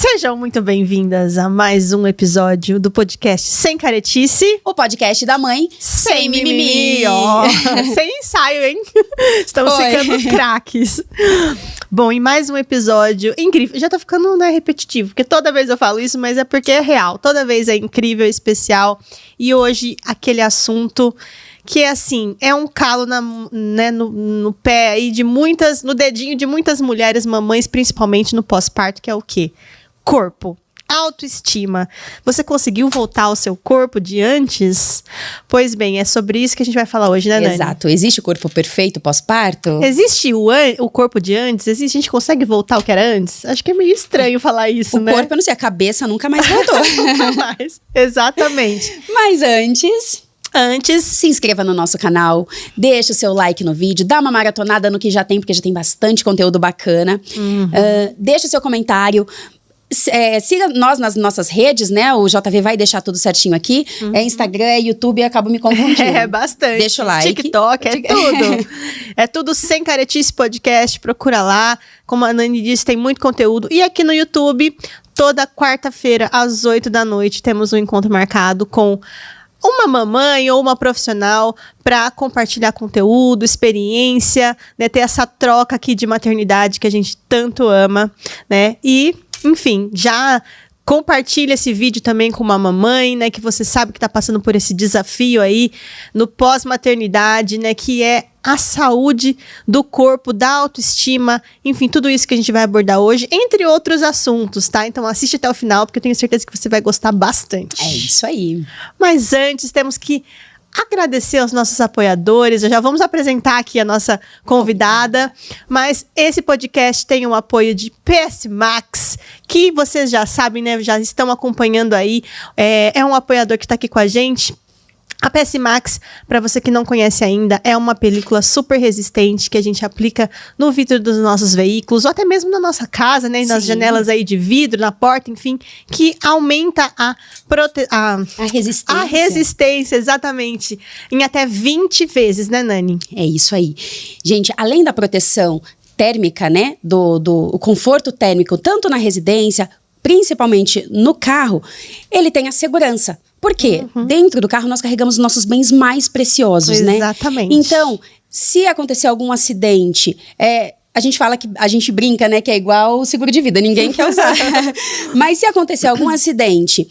Sejam muito bem-vindas a mais um episódio do podcast Sem Caretice. O podcast da mãe sem mimimi. Ó, sem ensaio, hein? Estamos ficando craques. Bom, em mais um episódio incrível. Já tá ficando, né, repetitivo, porque toda vez eu falo isso, mas é porque é real. Toda vez é incrível, especial. E hoje, aquele assunto que é assim, é um calo no pé aí de muitas, no dedinho de muitas mulheres, mamães, principalmente no pós-parto, que é o quê? Corpo. Autoestima. Você conseguiu voltar ao seu corpo de antes? Pois bem, é sobre isso que a gente vai falar hoje, né, Nani? Exato. Existe o corpo perfeito pós-parto? Existe o corpo de antes? Existe, a gente consegue voltar ao que era antes? Acho que é meio estranho falar isso, né? O corpo, eu não sei, a cabeça nunca mais voltou. Nunca mais. Exatamente. Mas antes, se inscreva no nosso canal, deixa o seu like no vídeo, dá uma maratonada no que já tem, porque já tem bastante conteúdo bacana. Deixa o seu comentário. Siga nós nas nossas redes, né? O JV vai deixar tudo certinho aqui. Instagram, YouTube, eu acabo me confundindo. É, bastante. Deixa o like. TikTok, é tudo. É tudo Sem Caretice Podcast, procura lá. Como a Nani disse, tem muito conteúdo. E aqui no YouTube, toda quarta-feira, às 8 da noite, temos um encontro marcado com uma mamãe ou uma profissional para compartilhar conteúdo, experiência, né? Ter essa troca aqui de maternidade que a gente tanto ama, né? E, enfim, já compartilha esse vídeo também com uma mamãe, né? Que você sabe que está passando por esse desafio aí no pós-maternidade, né? Que é a saúde do corpo, da autoestima, enfim, tudo isso que a gente vai abordar hoje, entre outros assuntos, tá? Então assiste até o final, porque eu tenho certeza que você vai gostar bastante. É isso aí. Mas antes, temos que agradecer aos nossos apoiadores. Já vamos apresentar aqui a nossa convidada, mas esse podcast tem o apoio de PS Max, que vocês já sabem, né? Já estão acompanhando aí. É um apoiador que está aqui com a gente. A PS Max, para você que não conhece ainda, é uma película super resistente que a gente aplica no vidro dos nossos veículos, ou até mesmo na nossa casa, né? Nas janelas aí de vidro, na porta, enfim, que aumenta a resistência. A resistência, exatamente. Em até 20 vezes, né, Nani? É isso aí. Gente, além da proteção térmica, né? Do conforto térmico, tanto na residência, principalmente no carro, ele tem a segurança. Por quê? Dentro do carro nós carregamos os nossos bens mais preciosos, né? Exatamente. Então, se acontecer algum acidente, a gente fala que a gente brinca, né? Que é igual o seguro de vida, ninguém quer usar. Mas se acontecer algum acidente,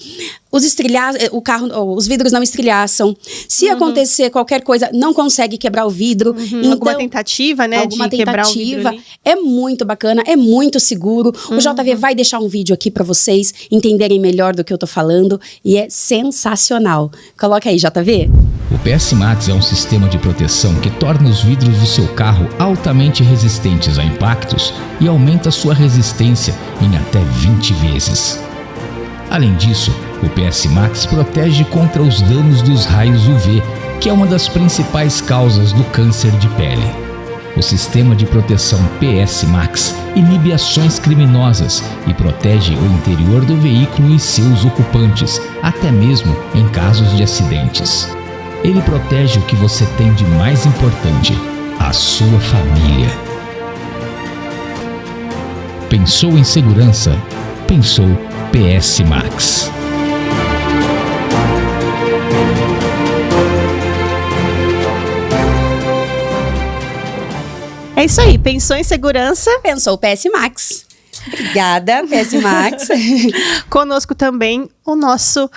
os vidros não estrilhaçam. Se acontecer qualquer coisa, não consegue quebrar o vidro. Então, alguma tentativa, né? Alguma de quebrar o vidro ali. É muito bacana, é muito seguro. O JV vai deixar um vídeo aqui para vocês entenderem melhor do que eu tô falando. E é sensacional. Coloca aí, JV. O PS Max é um sistema de proteção que torna os vidros do seu carro altamente resistentes a impactos e aumenta sua resistência em até 20 vezes. Além disso, o PS Max protege contra os danos dos raios UV, que é uma das principais causas do câncer de pele. O sistema de proteção PS Max inibe ações criminosas e protege o interior do veículo e seus ocupantes, até mesmo em casos de acidentes. Ele protege o que você tem de mais importante, a sua família. Pensou em segurança? Pensou PS Max. É isso aí, pensou em segurança? Pensou o PS Max. Obrigada, PS Max. Conosco também o nosso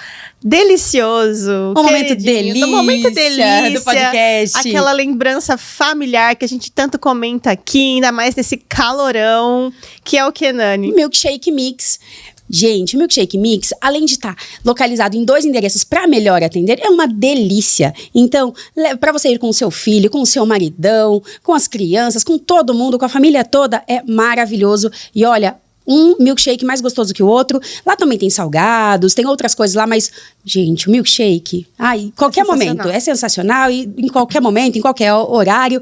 delicioso, momento delícia do podcast. Aquela lembrança familiar que a gente tanto comenta aqui, ainda mais nesse calorão, que é o que, Nani? Milkshake Mix. Gente, o Milkshake Mix, além de estar localizado em 2 endereços para melhor atender, é uma delícia. Então, para você ir com o seu filho, com o seu maridão, com as crianças, com todo mundo, com a família toda, é maravilhoso. E olha, um milkshake mais gostoso que o outro. Lá também tem salgados, tem outras coisas lá, mas, gente, o milkshake, em qualquer momento, é sensacional. E em qualquer momento, em qualquer horário,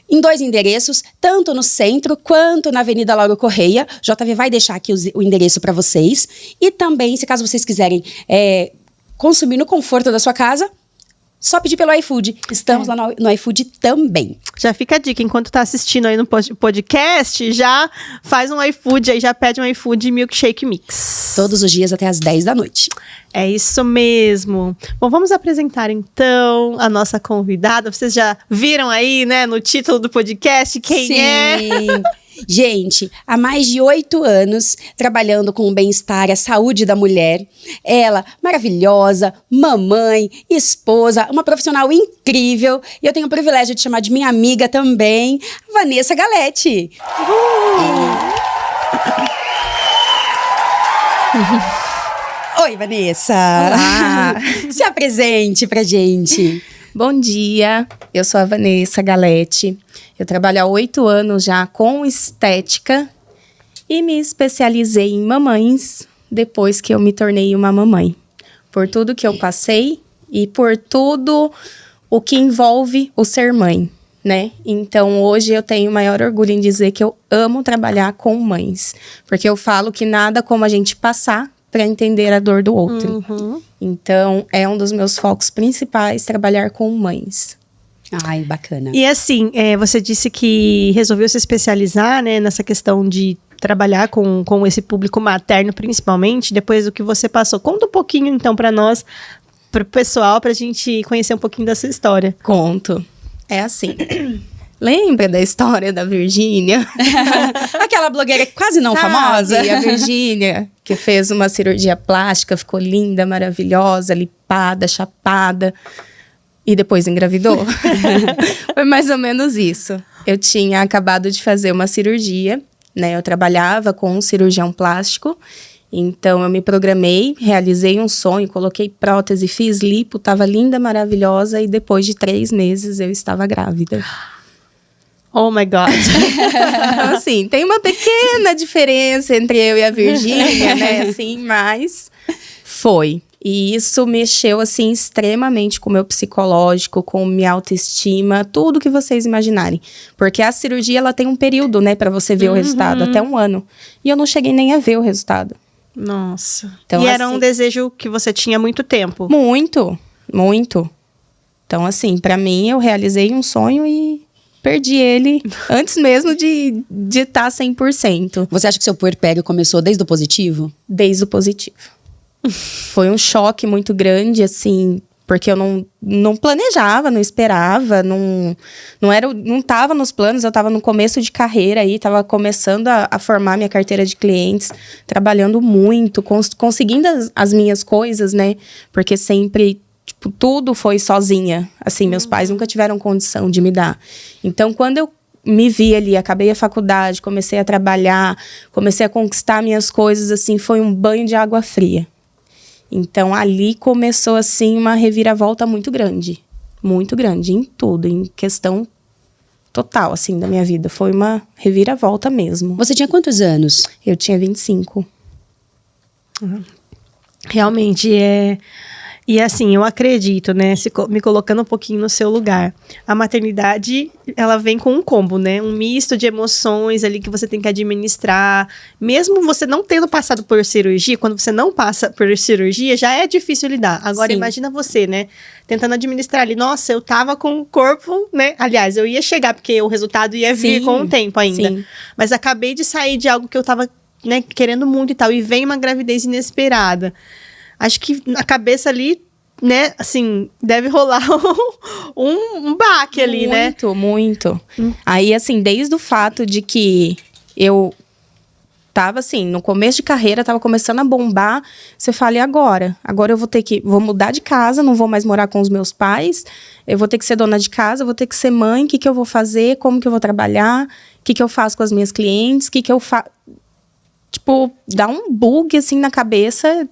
em 2 endereços, tanto no centro quanto na Avenida Lauro Correia. JV vai deixar aqui o endereço para vocês. E também, se caso vocês quiserem consumir no conforto da sua casa, Só pedir pelo iFood. Estamos lá no iFood também. Já fica a dica, enquanto tá assistindo aí no podcast, já faz um iFood aí, já pede um iFood Milkshake Mix. Todos os dias até às 10 da noite. É isso mesmo. Bom, vamos apresentar então a nossa convidada. Vocês já viram aí, né, no título do podcast quem é? Sim. Gente, há mais de 8 anos trabalhando com o bem-estar, a saúde da mulher. Ela, maravilhosa, mamãe, esposa, uma profissional incrível. E eu tenho o privilégio de chamar de minha amiga também, Vanessa Galete. Oi, Vanessa. Olá. Se apresente pra gente. Bom dia, eu sou a Vanessa Galete. Eu trabalho há 8 anos já com estética e me especializei em mamães depois que eu me tornei uma mamãe. Por tudo que eu passei e por tudo o que envolve o ser mãe, né? Então, hoje eu tenho o maior orgulho em dizer que eu amo trabalhar com mães. Porque eu falo que nada como a gente passar para entender a dor do outro. Então, é um dos meus focos principais, trabalhar com mães. Ai, bacana. E assim, você disse que resolveu se especializar, né, nessa questão de trabalhar com esse público materno, principalmente, depois do que você passou. Conta um pouquinho, então, para nós, para o pessoal, para a gente conhecer um pouquinho da sua história. Conto. É assim. Lembra da história da Virgínia? Aquela blogueira quase não famosa. A Virgínia, que fez uma cirurgia plástica, ficou linda, maravilhosa, lipada, chapada. E depois engravidou. Foi mais ou menos isso. Eu tinha acabado de fazer uma cirurgia, né? Eu trabalhava com um cirurgião plástico. Então, eu me programei, realizei um sonho, coloquei prótese, fiz lipo, tava linda, maravilhosa. E depois de 3 meses, eu estava grávida. Oh, my God. Então, assim, tem uma pequena diferença entre eu e a Virgínia, né? Assim, mas foi. E isso mexeu, assim, extremamente com o meu psicológico, com minha autoestima, tudo que vocês imaginarem. Porque a cirurgia, ela tem um período, né, pra você ver o resultado, até 1 ano. E eu não cheguei nem a ver o resultado. Nossa. Então, e era assim, um desejo que você tinha há muito tempo. Muito, muito. Então, assim, pra mim, eu realizei um sonho e perdi ele antes mesmo de estar 100%. Você acha que seu puerpério começou desde o positivo? Desde o positivo. Foi um choque muito grande, assim, porque eu não planejava, não esperava, não tava nos planos, eu tava no começo de carreira aí, tava começando a formar minha carteira de clientes, trabalhando muito, conseguindo as minhas coisas, né? Porque sempre, tipo, tudo foi sozinha, assim, meus pais nunca tiveram condição de me dar. Então, quando eu me vi ali, acabei a faculdade, comecei a trabalhar, comecei a conquistar minhas coisas, assim, foi um banho de água fria. Então, ali começou, assim, uma reviravolta muito grande em tudo, em questão total, assim, da minha vida. Foi uma reviravolta mesmo. Você tinha quantos anos? Eu tinha 25. Realmente, E assim, eu acredito, né, me colocando um pouquinho no seu lugar. A maternidade, ela vem com um combo, né? Um misto de emoções ali que você tem que administrar. Mesmo você não tendo passado por cirurgia, quando você não passa por cirurgia, já é difícil lidar. Agora, Sim. imagina você, né? Tentando administrar ali. Nossa, eu tava com o corpo, né? Aliás, eu ia chegar, porque o resultado ia vir Sim, com o tempo ainda. sim. Mas acabei de sair de algo que eu tava, né, querendo muito e tal. E vem uma gravidez inesperada. Acho que na cabeça ali, né, assim, deve rolar um baque ali, né? Muito, muito. Aí, assim, desde o fato de que eu tava, assim, no começo de carreira, tava começando a bombar, você fala, e agora? Agora eu vou mudar de casa, não vou mais morar com os meus pais, eu vou ter que ser dona de casa, eu vou ter que ser mãe, o que eu vou fazer, como que eu vou trabalhar, o que eu faço com as minhas clientes, o que eu faço... Tipo, dá um bug, assim, na cabeça...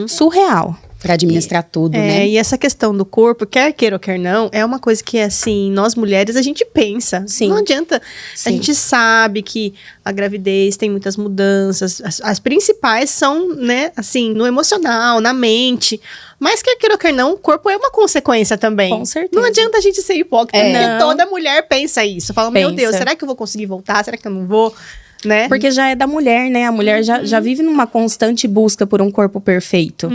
surreal. Pra administrar tudo, né? E essa questão do corpo, quer queira ou quer não, é uma coisa que, assim, nós mulheres, a gente pensa. Sim. Não adianta. Sim. A gente sabe que a gravidez tem muitas mudanças. As principais são, né, assim, no emocional, na mente. Mas quer queira ou quer não, o corpo é uma consequência também. Com certeza. Não adianta a gente ser hipócrita, porque Não. toda mulher pensa isso. Fala, meu Pensa. Deus, será que eu vou conseguir voltar? Será que eu não vou? Né? Porque já é da mulher, né? A mulher já vive numa constante busca por um corpo perfeito.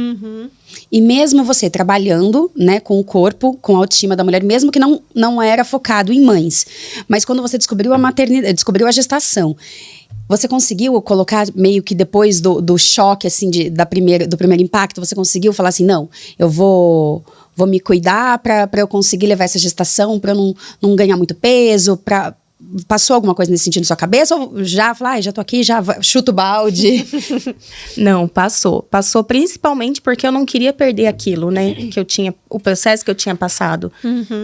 E mesmo você trabalhando, né, com o corpo, com a autoestima da mulher, mesmo que não era focado em mães, mas quando você descobriu a maternidade, descobriu a gestação, você conseguiu colocar meio que depois do choque, assim, do primeiro impacto, você conseguiu falar assim, não, eu vou me cuidar pra eu conseguir levar essa gestação, pra eu não ganhar muito peso, Passou alguma coisa nesse sentido na sua cabeça? Ou já já tô aqui, já chuto o balde? Não, passou. Passou principalmente porque eu não queria perder aquilo, né? O processo que eu tinha passado.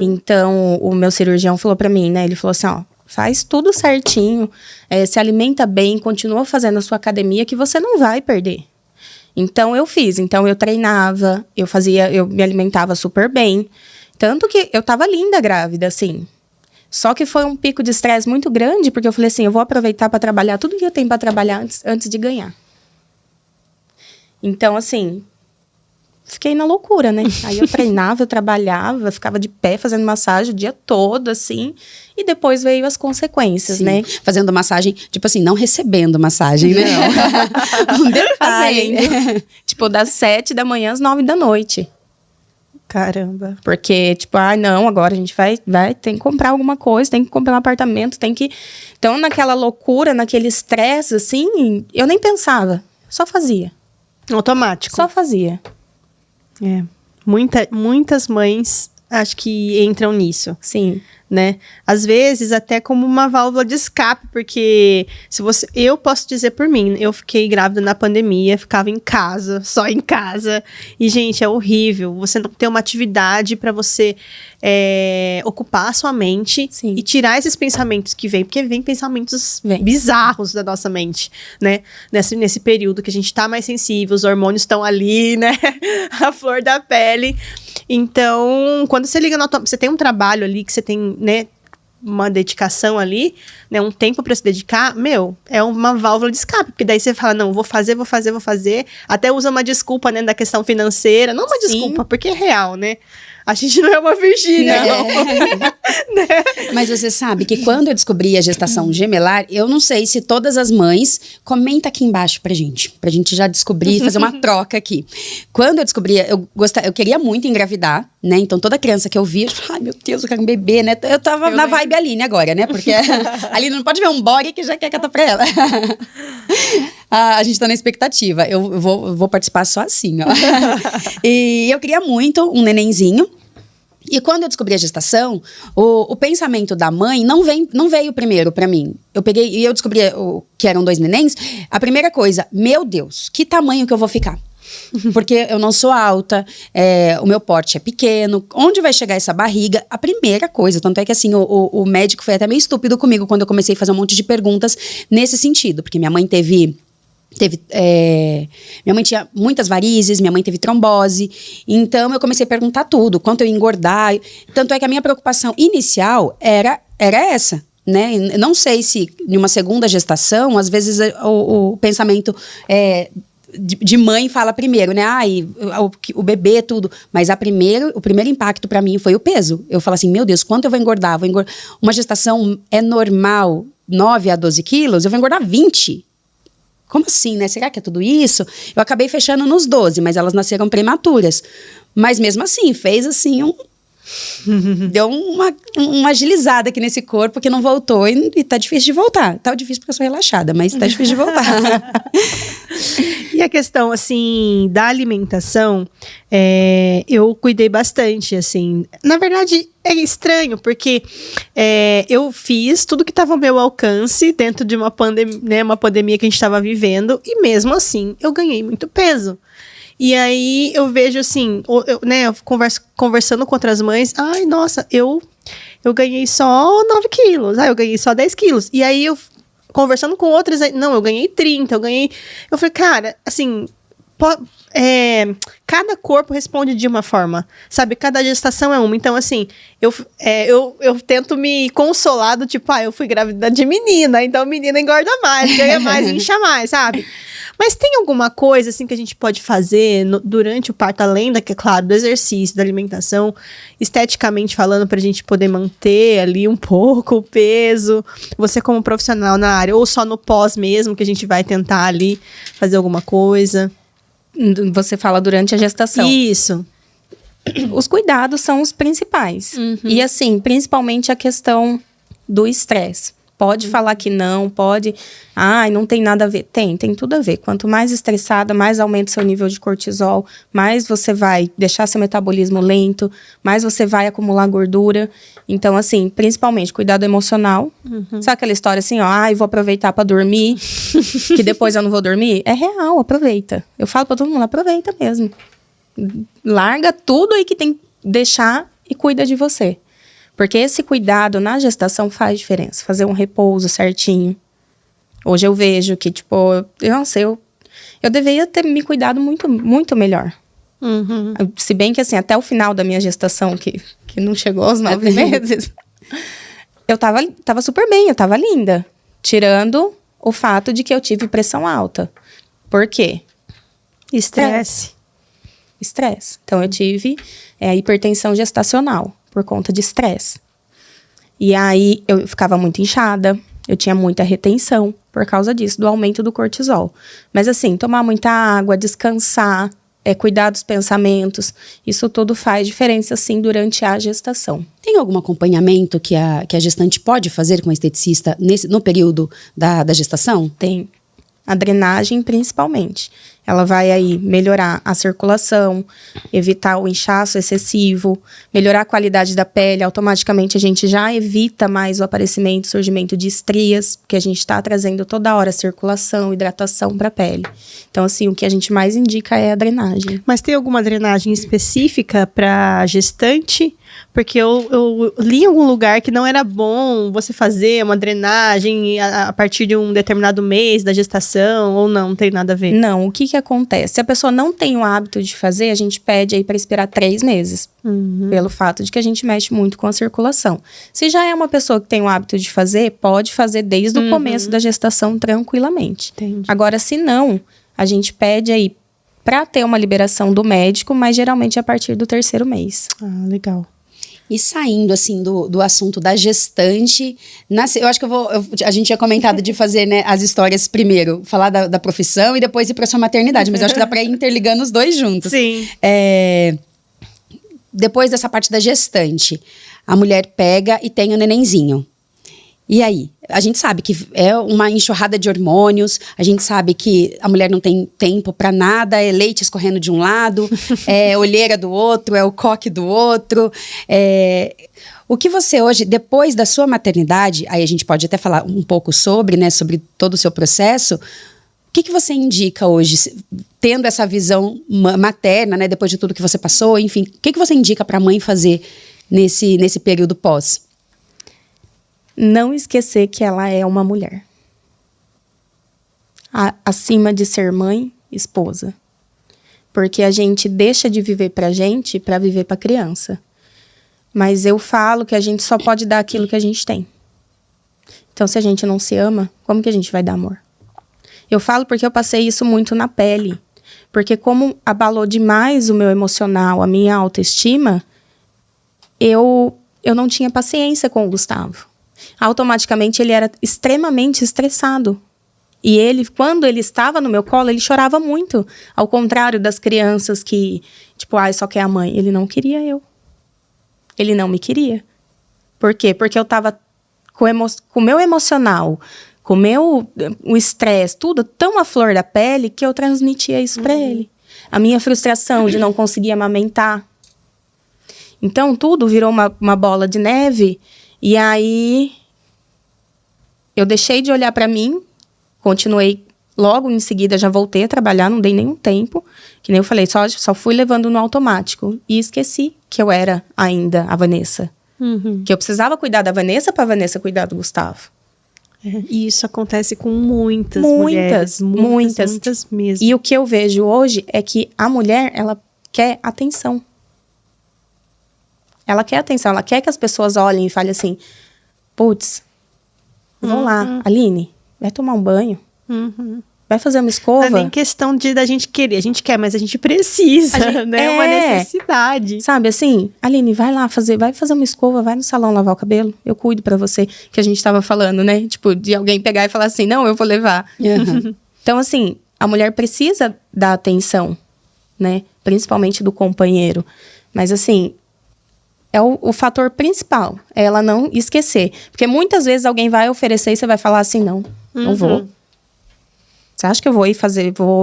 Então, o meu cirurgião falou pra mim, né? Ele falou assim, ó, faz tudo certinho, se alimenta bem, continua fazendo a sua academia que você não vai perder. Então, eu fiz. Então, eu treinava, eu me alimentava super bem. Tanto que eu tava linda grávida, assim. Só que foi um pico de estresse muito grande, porque eu falei assim, eu vou aproveitar para trabalhar tudo que eu tenho para trabalhar antes de ganhar. Então, assim, fiquei na loucura, né? Aí eu treinava, eu trabalhava, ficava de pé fazendo massagem o dia todo, assim. E depois veio as consequências, né? Fazendo massagem, tipo assim, não recebendo massagem, né? Não. Um detalhe. Tipo, das 7 da manhã às 9 da noite. Caramba. Porque, tipo, não, agora a gente vai, tem que comprar alguma coisa, tem que comprar um apartamento, tem que... Então, naquela loucura, naquele estresse, assim, eu nem pensava, só fazia. Automático. Só fazia. Muitas mães acho que entram nisso. Sim. Né? Às vezes até como uma válvula de escape, porque eu posso dizer por mim, eu fiquei grávida na pandemia, ficava em casa, só em casa, e gente, é horrível, você não ter uma atividade para você ocupar a sua mente. Sim. E tirar esses pensamentos que vêm, porque vem pensamentos bizarros da nossa mente, né? Nesse período que a gente tá mais sensível, os hormônios estão ali, né? A flor da pele. Então, quando você liga você tem um trabalho ali que você tem, né, uma dedicação ali, né, um tempo para se dedicar, é uma válvula de escape, porque daí você fala, não, vou fazer, até usa uma desculpa, né, da questão financeira, não uma desculpa, porque é real, né? A gente não é uma Virgínia, não. Né? Mas você sabe que quando eu descobri a gestação gemelar, eu não sei se todas as mães... Comenta aqui embaixo pra gente já descobrir, fazer uma troca aqui. Quando eu descobri, eu queria muito engravidar, né? Então, toda criança que eu via, ai, meu Deus, eu quero um bebê, né? Eu tava na vibe Aline agora, né? Porque a Aline não pode ver um body que já quer catar pra ela. A gente tá na expectativa. Eu vou participar só assim, ó. E eu queria muito um nenenzinho. E quando eu descobri a gestação, o pensamento da mãe não veio primeiro pra mim. Eu peguei e eu descobri que eram 2 nenéns. A primeira coisa, meu Deus, que tamanho que eu vou ficar? Porque eu não sou alta, o meu porte é pequeno. Onde vai chegar essa barriga? A primeira coisa, tanto é que assim, o médico foi até meio estúpido comigo quando eu comecei a fazer um monte de perguntas nesse sentido. Porque minha mãe minha mãe tinha muitas varizes, minha mãe teve trombose, então eu comecei a perguntar tudo, quanto eu ia engordar, tanto é que a minha preocupação inicial era essa, né? Não sei se em uma segunda gestação, às vezes o pensamento de mãe fala primeiro, né? O bebê, tudo. Mas o primeiro impacto pra mim foi o peso. Eu falo assim, meu Deus, quanto eu vou engordar? Uma gestação é normal 9 a 12 quilos, eu vou engordar 20. Como assim, né? Será que é tudo isso? Eu acabei fechando nos 12, mas elas nasceram prematuras. Mas mesmo assim, fez assim deu uma agilizada aqui nesse corpo que não voltou e tá difícil de voltar. Tá difícil porque eu sou relaxada, mas tá difícil de voltar. E a questão, assim, da alimentação, eu cuidei bastante, assim. Na verdade, é estranho, porque eu fiz tudo que estava ao meu alcance dentro de uma pandemia que a gente estava vivendo, e mesmo assim, eu ganhei muito peso. E aí, eu vejo assim, eu conversando com outras mães, ai, nossa, eu ganhei só 9 quilos, eu ganhei só 10 quilos. E aí, eu conversando com outras, não, eu ganhei 30, eu falei, cara, assim, cada corpo responde de uma forma, sabe? Cada gestação é uma. Então, assim, eu tento me consolar do tipo, eu fui grávida de menina, então menina engorda mais, ganha mais, incha mais, sabe? Mas tem alguma coisa, assim, que a gente pode fazer durante o parto, além claro, do exercício, da alimentação, esteticamente falando, pra gente poder manter ali um pouco o peso? Você como profissional na área, ou só no pós mesmo, que a gente vai tentar ali fazer alguma coisa? Você fala durante a gestação. Isso. Os cuidados são os principais. E assim, principalmente a questão do estresse. Pode falar que não, pode... Ai, não tem nada a ver. Tem tudo a ver. Quanto mais estressada, mais aumenta seu nível de cortisol, mais você vai deixar seu metabolismo lento, mais você vai acumular gordura. Então, assim, principalmente cuidado emocional. Sabe aquela história assim, ó, ai, vou aproveitar pra dormir, que depois eu não vou dormir? É real, aproveita. Eu falo pra todo mundo, aproveita mesmo. Larga tudo aí que tem que deixar e cuida de você. Porque esse cuidado na gestação faz diferença. Fazer um repouso certinho. Hoje eu vejo que, tipo, eu não sei, eu deveria ter me cuidado muito, muito melhor. Se bem que, assim, até o final da minha gestação, que não chegou aos 9 meses, eu tava super bem, eu tava linda. Tirando o fato de que eu tive pressão alta. Por quê? Estresse. Então, eu tive hipertensão gestacional por conta de estresse. E aí, eu ficava muito inchada, eu tinha muita retenção por causa disso, do aumento do cortisol. Mas assim, tomar muita água, descansar, cuidar dos pensamentos, isso tudo faz diferença, sim, durante a gestação. Tem algum acompanhamento que a gestante pode fazer com a esteticista no período da gestação? Tem. A drenagem, principalmente. Ela vai aí melhorar a circulação, evitar o inchaço excessivo, melhorar a qualidade da pele. Automaticamente a gente já evita mais o aparecimento, surgimento de estrias, porque a gente está trazendo toda hora circulação, hidratação para a pele. Então, assim, o que a gente mais indica é a drenagem. Mas tem alguma drenagem específica para gestante? Porque eu li em algum lugar que não era bom você fazer uma drenagem a partir de um determinado mês da gestação, ou não tem nada a ver? Não, o que acontece? Se a pessoa não tem o hábito de fazer, a gente pede aí para esperar 3 meses. Pelo fato de que a gente mexe muito com a circulação. Se já é uma pessoa que tem o hábito de fazer, pode fazer desde o começo da gestação tranquilamente. Entendi. Agora, se não, a gente pede aí para ter uma liberação do médico, mas geralmente a partir do 3º mês. Ah, legal. E saindo, assim, do assunto da gestante, eu acho que a gente tinha comentado de fazer, né, as histórias primeiro, falar da profissão e depois ir para sua maternidade, mas eu acho que dá para ir interligando os dois juntos. Sim. Depois dessa parte da gestante, a mulher pega e tem o nenenzinho. E aí? A gente sabe que é uma enxurrada de hormônios, a gente sabe que a mulher não tem tempo para nada, é leite escorrendo de um lado, é olheira do outro, é o coque do outro. O que você hoje, depois da sua maternidade, aí a gente pode até falar um pouco sobre, né, sobre todo o seu processo, o que você indica hoje, tendo essa visão materna, né, depois de tudo que você passou, enfim, o que você indica para a mãe fazer nesse período pós? Não esquecer que ela é uma mulher. Acima de ser mãe, esposa. Porque a gente deixa de viver pra gente pra viver pra criança. Mas eu falo que a gente só pode dar aquilo que a gente tem. Então, se a gente não se ama, como que a gente vai dar amor? Eu falo porque eu passei isso muito na pele. Porque como abalou demais o meu emocional, a minha autoestima, eu não tinha paciência com o Gustavo. Automaticamente ele era extremamente estressado. E ele, quando ele estava no meu colo, ele chorava muito. Ao contrário das crianças que, tipo, só quer a mãe. Ele não queria eu. Ele não me queria. Por quê? Porque eu estava com o meu emocional, com o estresse, tudo tão à flor da pele que eu transmitia isso para ele. A minha frustração de não conseguir amamentar. Então, tudo virou uma bola de neve. E aí, eu deixei de olhar para mim, continuei, logo em seguida já voltei a trabalhar, não dei nenhum tempo, que nem eu falei, só fui levando no automático. E esqueci que eu era ainda a Vanessa. Que eu precisava cuidar da Vanessa para a Vanessa cuidar do Gustavo. E isso acontece com muitas mulheres. Muitas mesmo. E o que eu vejo hoje é que a mulher, ela quer atenção. Ela quer atenção, ela quer que as pessoas olhem e falem assim, putz, vão lá, Aline, vai tomar um banho, vai fazer uma escova. Não é nem questão da gente querer, a gente quer, mas a gente precisa, né? É uma necessidade. Sabe, assim, Aline, vai fazer uma escova, vai no salão lavar o cabelo, eu cuido pra você, que a gente tava falando, né? Tipo, de alguém pegar e falar assim, não, eu vou levar. Então, assim, a mulher precisa da atenção. né? Principalmente do companheiro. Mas assim, é o fator principal, é ela não esquecer. Porque muitas vezes alguém vai oferecer e você vai falar assim, não vou. Você acha que eu vou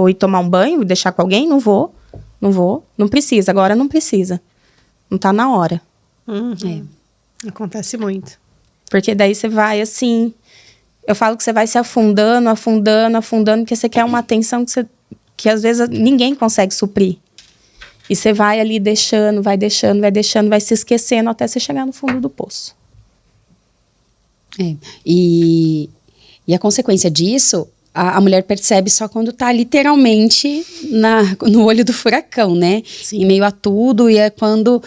ir tomar um banho e deixar com alguém? Não vou. Não precisa, agora não precisa. Não tá na hora. Acontece muito. Porque daí você vai assim... Eu falo que você vai se afundando, porque você quer uma atenção que às vezes ninguém consegue suprir. E você vai ali deixando, vai se esquecendo até você chegar no fundo do poço. E a consequência disso, a mulher percebe só quando tá literalmente no olho do furacão, né? Sim. Em meio a tudo, e é quando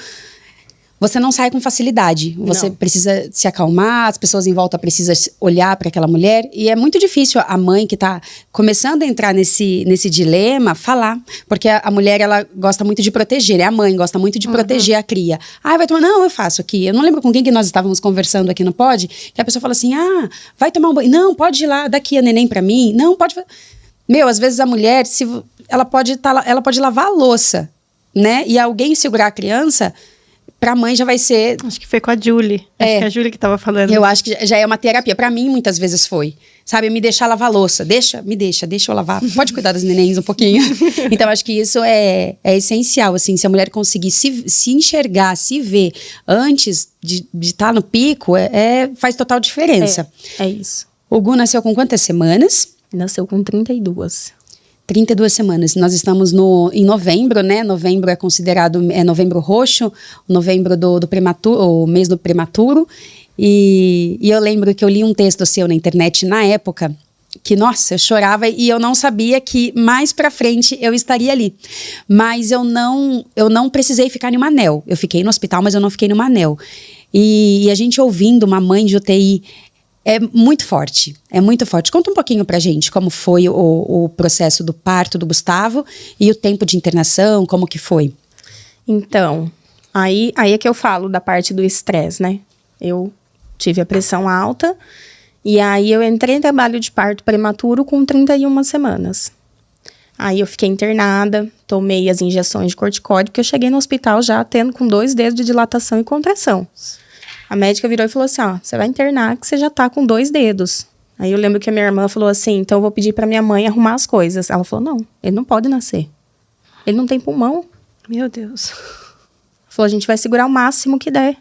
você não sai com facilidade. Você precisa se acalmar, as pessoas em volta precisam olhar para aquela mulher. E é muito difícil a mãe que está começando a entrar nesse dilema falar. Porque a mulher, ela gosta muito de proteger. A mãe gosta muito de proteger a cria. Vai tomar... Não, eu faço aqui. Eu não lembro com quem que nós estávamos conversando aqui no Pod. Que a pessoa fala assim, vai tomar um banho. Não, pode ir lá, daqui a neném para mim. Não, pode... Às vezes a mulher, ela pode lavar a louça, né? E alguém segurar a criança... Pra mãe já vai ser... Acho que foi com a Julie. Acho que é a Julie que tava falando. Eu acho que já é uma terapia. Pra mim, muitas vezes foi. Sabe, me deixar lavar a louça. Deixa eu lavar. Pode cuidar das nenéns um pouquinho. Então, acho que isso é essencial, assim. Se a mulher conseguir se enxergar, se ver antes de estar no pico, faz total diferença. É isso. O Gu nasceu com quantas semanas? Nasceu com 32. 32 semanas. Nós estamos em novembro, né? Novembro é considerado novembro roxo, novembro do prematuro, o mês do prematuro. E eu lembro que eu li um texto seu na internet na época, que, nossa, eu chorava e eu não sabia que mais pra frente eu estaria ali. Mas eu não precisei ficar em um anel. Eu fiquei no hospital, mas eu não fiquei em um anel. E a gente ouvindo uma mãe de UTI... É muito forte. Conta um pouquinho pra gente como foi o processo do parto do Gustavo e o tempo de internação, como que foi? Então, aí é que eu falo da parte do estresse, né? Eu tive a pressão alta e aí eu entrei em trabalho de parto prematuro com 31 semanas. Aí eu fiquei internada, tomei as injeções de corticóide, porque eu cheguei no hospital já tendo com 2 dedos de dilatação e contração. A médica virou e falou assim, você vai internar que você já tá com 2 dedos. Aí eu lembro que a minha irmã falou assim, então eu vou pedir pra minha mãe arrumar as coisas. Ela falou, não, ele não pode nascer. Ele não tem pulmão. Meu Deus. Falou, a gente vai segurar o máximo que der.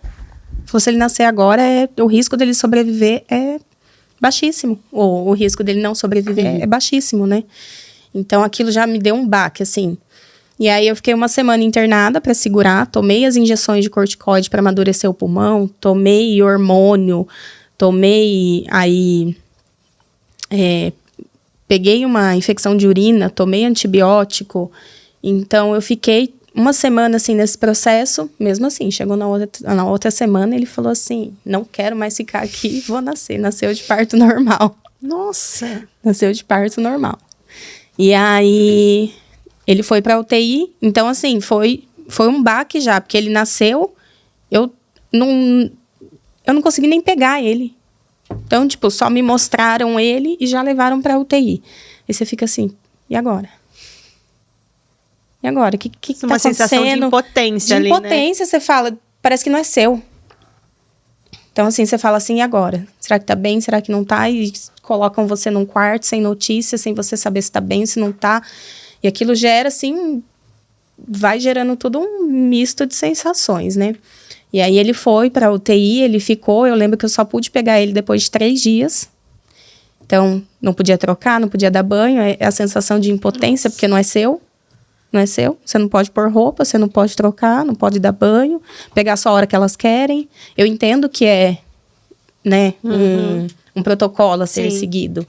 Falou, se ele nascer agora, o risco dele sobreviver é baixíssimo. Ou o risco dele não sobreviver é baixíssimo, né? Então aquilo já me deu um baque, assim. E aí eu fiquei 1 semana internada para segurar, tomei as injeções de corticoide para amadurecer o pulmão, tomei hormônio, peguei uma infecção de urina, tomei antibiótico. Então eu fiquei 1 semana assim nesse processo, mesmo assim, chegou na outra semana, ele falou assim, não quero mais ficar aqui, vou nascer. Nasceu de parto normal. Nossa! Nasceu de parto normal. E aí... Ele foi pra UTI, então assim, foi um baque já, porque ele nasceu, eu não consegui nem pegar ele. Então, tipo, só me mostraram ele e já levaram pra UTI. E você fica assim, e agora? E agora? O que tá acontecendo? Uma sensação de impotência ali, né? De impotência, você fala, parece que não é seu. Então, assim, você fala assim, e agora? Será que tá bem? Será que não tá? E colocam você num quarto, sem notícia, sem você saber se tá bem, se não tá... E aquilo gera, assim, vai gerando todo um misto de sensações, né? E aí ele foi pra UTI, ele ficou, eu lembro que eu só pude pegar ele depois de 3 dias. Então, não podia trocar, não podia dar banho, é a sensação de impotência, porque não é seu. Não é seu, você não pode pôr roupa, você não pode trocar, não pode dar banho, pegar só a hora que elas querem. Eu entendo que é, né, um protocolo a ser seguido.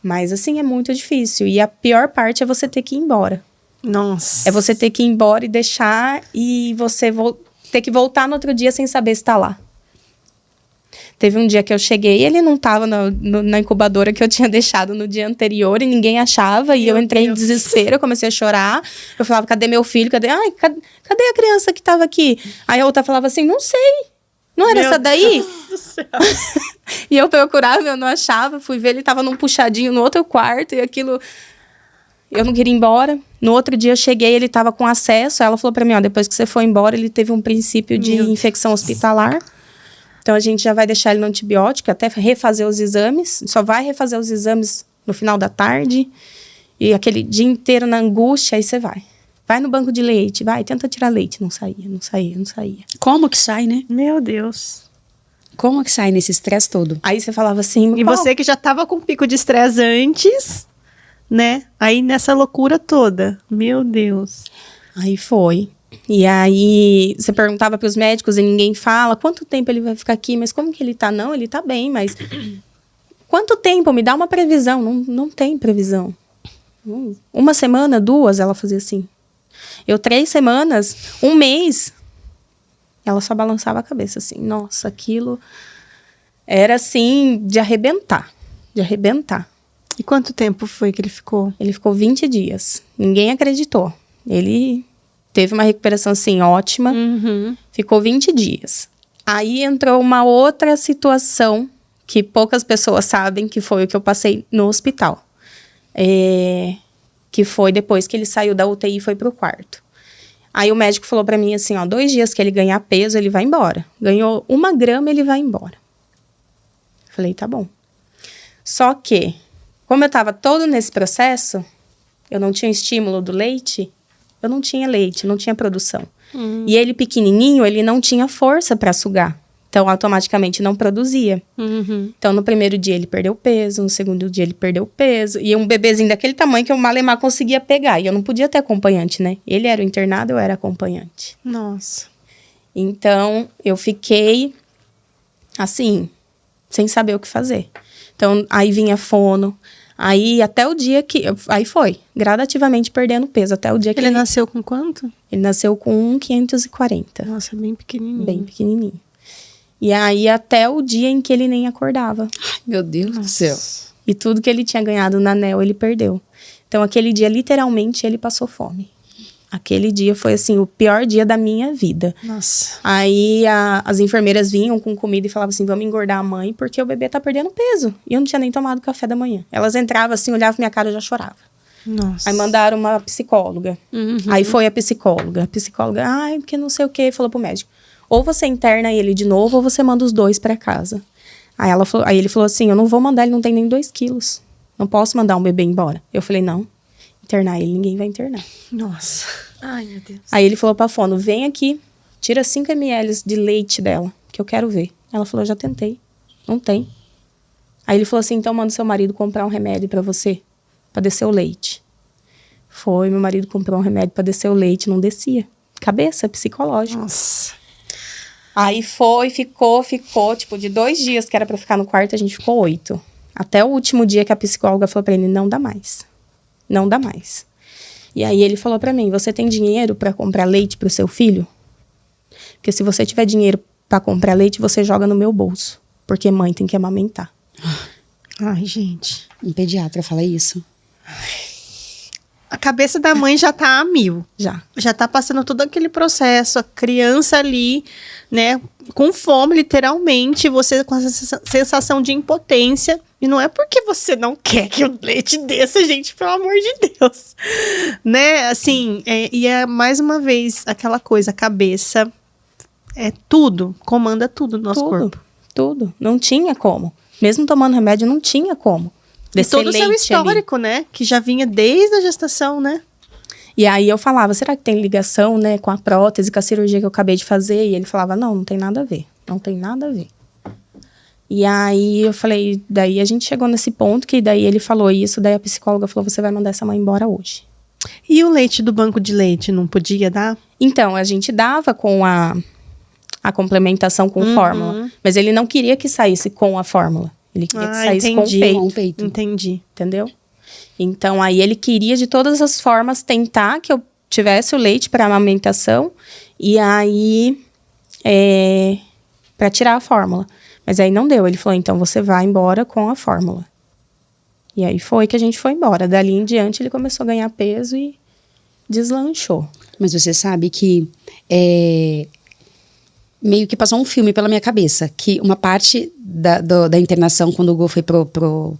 Mas, assim, é muito difícil. E a pior parte é você ter que ir embora. Nossa. É você ter que ir embora e deixar e você ter que voltar no outro dia sem saber se tá lá. Teve um dia que eu cheguei e ele não tava na incubadora que eu tinha deixado no dia anterior e ninguém achava. E eu entrei em desespero, eu comecei a chorar. Eu falava, cadê meu filho? Cadê a criança que tava aqui? Aí a outra falava assim, não sei. Não era essa daí? Deus do céu. E eu procurava, eu não achava. Fui ver, ele tava num puxadinho no outro quarto e aquilo... eu não queria ir embora. No outro dia eu cheguei, ele tava com acesso. Ela falou pra mim, ó, depois que você for embora, ele teve um princípio de infecção hospitalar. Então a gente já vai deixar ele no antibiótico, até refazer os exames. Só vai refazer os exames no final da tarde. E aquele dia inteiro na angústia, aí você vai. Vai no banco de leite, vai, tenta tirar leite. Não saía. Como que sai, né? Meu Deus. Como que sai nesse estresse todo? Aí você falava assim... E você que já tava com pico de estresse antes, né? Aí nessa loucura toda. Meu Deus. Aí foi. E aí você perguntava pros médicos e ninguém fala quanto tempo ele vai ficar aqui, mas como que ele tá? Não, ele tá bem, mas quanto tempo? Me dá uma previsão. Não tem previsão. 1 semana, 2, ela fazia assim. Eu 3 semanas, 1 mês, ela só balançava a cabeça assim. Nossa, aquilo era assim de arrebentar. E quanto tempo foi que ele ficou? Ele ficou 20 dias. Ninguém acreditou. Ele teve uma recuperação, assim, ótima. Ficou 20 dias. Aí entrou uma outra situação que poucas pessoas sabem, que foi o que eu passei no hospital. Que foi depois que ele saiu da UTI e foi pro quarto. Aí o médico falou pra mim assim, ó, 2 dias que ele ganhar peso, ele vai embora. Ganhou 1 grama, ele vai embora. Falei, tá bom. Só que, como eu tava todo nesse processo, eu não tinha estímulo do leite, eu não tinha leite, não tinha produção. E ele pequenininho, ele não tinha força para sugar. Então, automaticamente não produzia. Então, no primeiro dia ele perdeu peso, no segundo dia ele perdeu peso. E um bebezinho daquele tamanho que eu malemar conseguia pegar. E eu não podia ter acompanhante, né? Ele era o internado, eu era acompanhante. Nossa. Então, eu fiquei, assim, sem saber o que fazer. Então, aí vinha fono. Aí, até o dia que... Aí foi, gradativamente perdendo peso. Até o dia que Ele nasceu com quanto? Ele nasceu com 1,540. Nossa, bem pequenininho. Bem pequenininho. E aí, até o dia em que ele nem acordava. Ai, meu Deus do céu. E tudo que ele tinha ganhado na NEL, ele perdeu. Então, aquele dia, literalmente, ele passou fome. Aquele dia foi, assim, o pior dia da minha vida. Nossa. Aí, as enfermeiras vinham com comida e falavam assim, vamos engordar a mãe, porque o bebê tá perdendo peso. E eu não tinha nem tomado café da manhã. Elas entravam assim, olhavam pra minha cara e eu já chorava. Nossa. Aí mandaram uma psicóloga. Aí foi a psicóloga. A psicóloga, ai, porque não sei o quê, falou pro médico. Ou você interna ele de novo, ou você manda os 2 pra casa. Aí ele falou assim, eu não vou mandar, ele não tem nem 2 quilos. Não posso mandar um bebê embora. Eu falei, não, internar ele, ninguém vai internar. Nossa. Ai, meu Deus. Aí ele falou pra fono, vem aqui, tira 5 ml de leite dela, que eu quero ver. Ela falou, já tentei, não tem. Aí ele falou assim, então manda seu marido comprar um remédio pra você, pra descer o leite. Foi, meu marido comprou um remédio pra descer o leite, não descia. Cabeça psicológica. Nossa. Aí ficou, tipo, de 2 dias que era pra ficar no quarto, a gente ficou 8. Até o último dia que a psicóloga falou pra ele, não dá mais. Não dá mais. E aí ele falou pra mim, você tem dinheiro pra comprar leite pro seu filho? Porque se você tiver dinheiro pra comprar leite, você joga no meu bolso. Porque mãe tem que amamentar. Ai, gente. Um pediatra fala isso. A cabeça da mãe já tá a 1000. Já tá passando todo aquele processo. A criança ali, né, com fome, literalmente. Você com essa sensação de impotência. E não é porque você não quer que o leite desça, gente, pelo amor de Deus. Né, assim, e é mais uma vez aquela coisa, a cabeça é tudo, comanda tudo no nosso corpo. Tudo. Não tinha como. Mesmo tomando remédio, não tinha como. E todo o seu histórico, ali, né? Que já vinha desde a gestação, né? E aí eu falava, será que tem ligação, né? Com a prótese, com a cirurgia que eu acabei de fazer? E ele falava, não tem nada a ver. Não tem nada a ver. E aí eu falei, daí a gente chegou nesse ponto que daí ele falou isso, daí a psicóloga falou, você vai mandar essa mãe embora hoje. E o leite do banco de leite, não podia dar? Então, a gente dava com a complementação com fórmula. Mas ele não queria que saísse com a fórmula. Ele queria que saísse com o peito. Entendi. Entendeu? Então, aí ele queria de todas as formas tentar que eu tivesse o leite para amamentação. E aí, para tirar a fórmula. Mas aí não deu. Ele falou, então você vai embora com a fórmula. E aí foi que a gente foi embora. Dali em diante ele começou a ganhar peso e deslanchou. Mas você sabe que meio que passou um filme pela minha cabeça. Que uma parte da internação, quando o Gô foi pro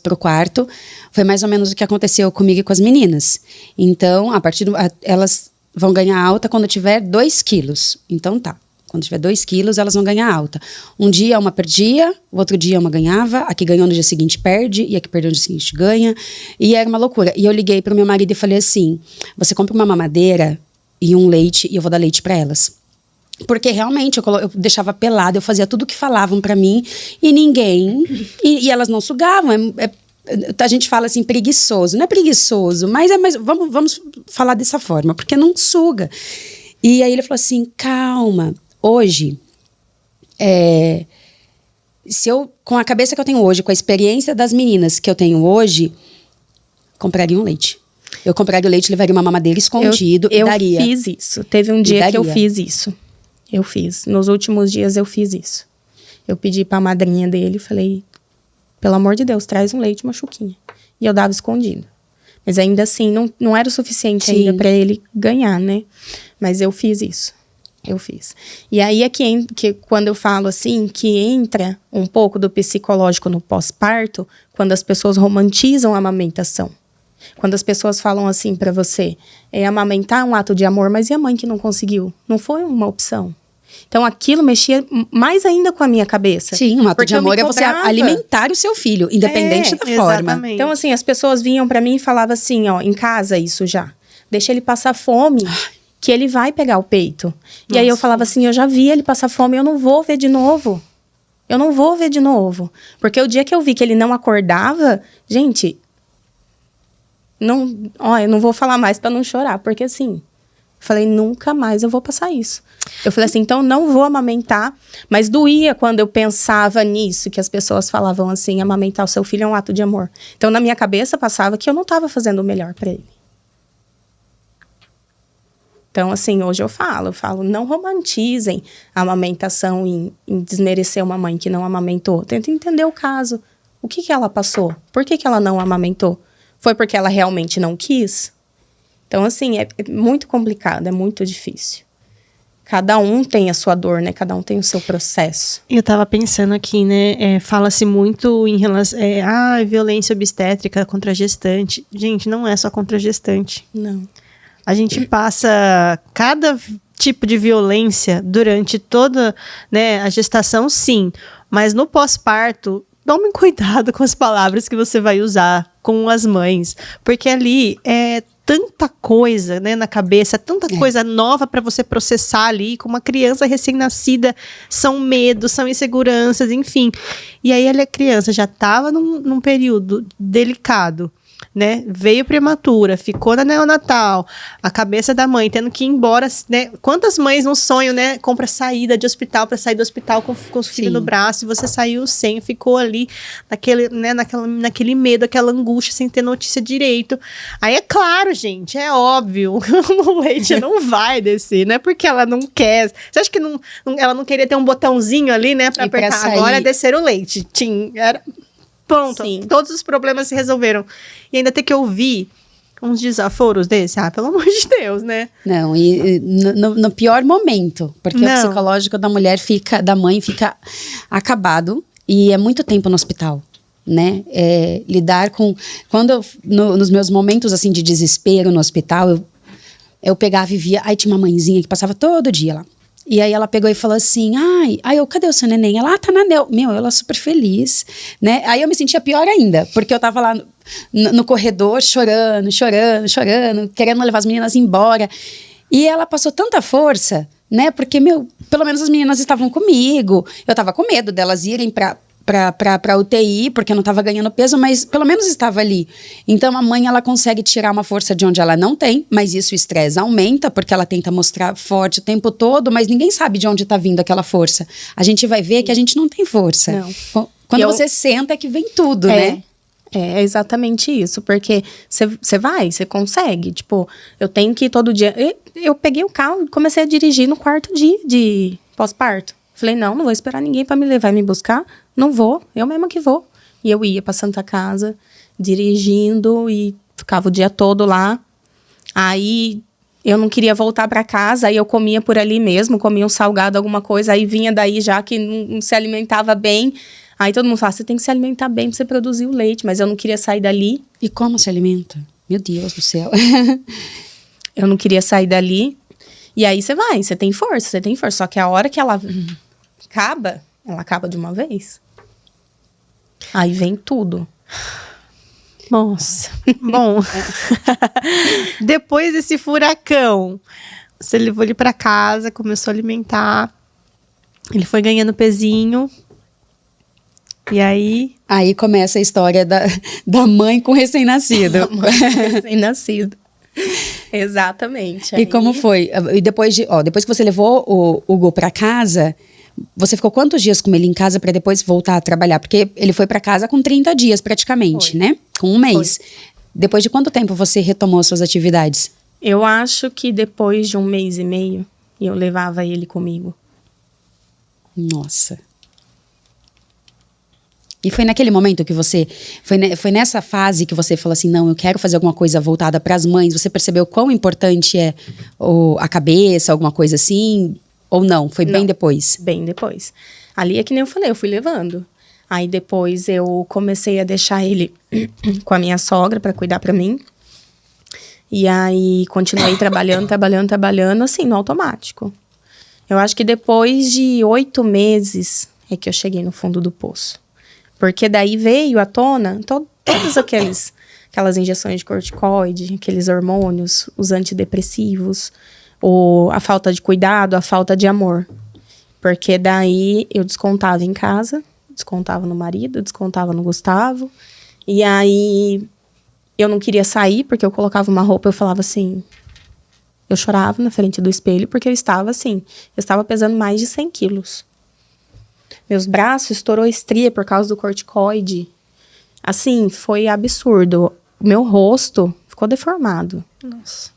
pro quarto. Foi mais ou menos o que aconteceu comigo e com as meninas. Então, elas vão ganhar alta quando tiver 2 quilos. Então tá. Quando tiver 2 quilos, elas vão ganhar alta. Um dia uma perdia, o outro dia uma ganhava, a que ganhou no dia seguinte perde, e a que perdeu no dia seguinte ganha. E era uma loucura. E eu liguei pro meu marido e falei assim, você compra uma mamadeira e um leite, e eu vou dar leite para elas. Porque realmente eu deixava pelada, eu fazia tudo o que falavam para mim, e ninguém... E elas não sugavam, a gente fala assim, preguiçoso. Não é preguiçoso, mas vamos falar dessa forma, porque não suga. E aí ele falou assim, calma... Hoje, com a cabeça que eu tenho hoje, com a experiência das meninas que eu tenho hoje, compraria um leite. Eu compraria o leite, levaria uma mamadeira escondido e daria. Eu fiz isso. Teve um dia que eu fiz isso. Eu fiz. Nos últimos dias eu fiz isso. Eu pedi pra madrinha dele, falei, pelo amor de Deus, traz um leite e uma chuquinha. E eu dava escondido. Mas ainda assim, não era o suficiente ainda pra ele ganhar, né? Mas eu fiz isso. Eu fiz. E aí é que quando eu falo assim, que entra um pouco do psicológico no pós-parto, quando as pessoas romantizam a amamentação. Quando as pessoas falam assim pra você, amamentar é um ato de amor, mas e a mãe que não conseguiu? Não foi uma opção. Então aquilo mexia mais ainda com a minha cabeça. Sim, um ato de amor é você alimentar o seu filho, independente da forma. Exatamente. Então assim, as pessoas vinham pra mim e falavam assim, ó, em casa isso já. Deixa ele passar fome. Que ele vai pegar o peito. E aí eu falava assim, eu já vi ele passar fome, eu não vou ver de novo. Eu não vou ver de novo. Porque o dia que eu vi que ele não acordava, gente, eu não vou falar mais pra não chorar, porque assim, falei, nunca mais eu vou passar isso. Eu falei assim, então não vou amamentar, mas doía quando eu pensava nisso, que as pessoas falavam assim, amamentar o seu filho é um ato de amor. Então na minha cabeça passava que eu não estava fazendo o melhor pra ele. Então, assim, hoje eu falo, não romantizem a amamentação em desmerecer uma mãe que não amamentou. Tenta entender o caso. O que ela passou? Por que ela não amamentou? Foi porque ela realmente não quis? Então, assim, é muito complicado, é muito difícil. Cada um tem a sua dor, né? Cada um tem o seu processo. Eu tava pensando aqui, né? Fala-se muito em relação... violência obstétrica contra a gestante. Gente, não é só contra a gestante. Não. A gente passa cada tipo de violência durante toda, né, a gestação, sim. Mas no pós-parto, tome cuidado com as palavras que você vai usar com as mães. Porque ali é tanta coisa, né, na cabeça, tanta coisa nova para você processar ali. Com uma criança recém-nascida, são medos, são inseguranças, enfim. E aí a criança já estava num período delicado. Né? Veio prematura, ficou na neonatal, a cabeça da mãe tendo que ir embora, né? Quantas mães no sonho, né? Compra saída de hospital para sair do hospital com o filho no braço, e você saiu sem, ficou ali naquele medo, aquela angústia, sem ter notícia direito. Aí é claro, gente, é óbvio, o leite não vai descer, não é porque ela não quer. Você acha que ela não queria ter um botãozinho ali, né? Para apertar, agora é descer o leite. Era... Pronto, sim. Todos os problemas se resolveram. E ainda ter que ouvir uns desaforos desse, pelo amor de Deus, né? Não, e no pior momento, porque o psicológico da mãe fica acabado, e é muito tempo no hospital, né? Lidar com... nos meus momentos, assim, de desespero no hospital, eu pegava e via... Aí tinha uma mãezinha que passava todo dia lá. E aí ela pegou e falou assim, cadê o seu neném? Ela, tá na Nel. Ela super feliz, né? Aí eu me sentia pior ainda, porque eu tava lá no corredor chorando, querendo levar as meninas embora. E ela passou tanta força, né? Porque, pelo menos as meninas estavam comigo. Eu tava com medo delas irem pra UTI, porque eu não tava ganhando peso, mas pelo menos estava ali. Então a mãe, ela consegue tirar uma força de onde ela não tem, mas isso o estresse aumenta, porque ela tenta mostrar forte o tempo todo, mas ninguém sabe de onde tá vindo aquela força. A gente vai ver que a gente não tem força. Não. Quando você senta é que vem tudo, né? É exatamente isso, porque você consegue, tipo, eu tenho que ir todo dia... Eu peguei o carro e comecei a dirigir no 4º dia de pós-parto. Falei, não vou esperar ninguém para me levar e me buscar. Não vou, eu mesma que vou. E eu ia pra Santa Casa, dirigindo, e ficava o dia todo lá. Aí eu não queria voltar pra casa, aí eu comia por ali mesmo, comia um salgado, alguma coisa. Aí vinha daí já que não se alimentava bem. Aí todo mundo fala, você tem que se alimentar bem pra você produzir o leite. Mas eu não queria sair dali. E como se alimenta? Meu Deus do céu. Eu não queria sair dali. E aí você tem força. Só que a hora que ela acaba, ela acaba de uma vez. Aí vem tudo. Nossa. Bom, depois desse furacão, você levou ele pra casa, começou a alimentar. Ele foi ganhando pezinho. E aí... Aí começa a história da mãe com recém-nascido. Recém-nascido. Exatamente. E como foi? E depois que você levou o Hugo pra casa, você ficou quantos dias com ele em casa pra depois voltar a trabalhar? Porque ele foi pra casa com 30 dias praticamente, Foi. né? Com um mês. Foi. Depois de quanto tempo você retomou suas atividades? Eu acho que depois de 1 mês e meio, eu levava ele comigo. Nossa. E foi naquele momento que você... Foi nessa fase que você falou assim, não, eu quero fazer alguma coisa voltada para as mães. Você percebeu quão importante é a cabeça, alguma coisa assim? Ou não? Foi bem depois? Bem depois. Ali é que nem eu falei, eu fui levando. Aí depois eu comecei a deixar ele com a minha sogra para cuidar para mim. E aí continuei trabalhando, assim, no automático. Eu acho que depois de 8 meses é que eu cheguei no fundo do poço. Porque daí veio à tona todas aquelas injeções de corticoide, aqueles hormônios, os antidepressivos, a falta de cuidado, a falta de amor. Porque daí eu descontava em casa, descontava no marido, descontava no Gustavo. E aí eu não queria sair, porque eu colocava uma roupa e eu falava assim... Eu chorava na frente do espelho, porque eu estava pesando mais de 100 quilos. Meus braços estourou estria por causa do corticoide. Assim, foi absurdo. O meu rosto ficou deformado. Nossa.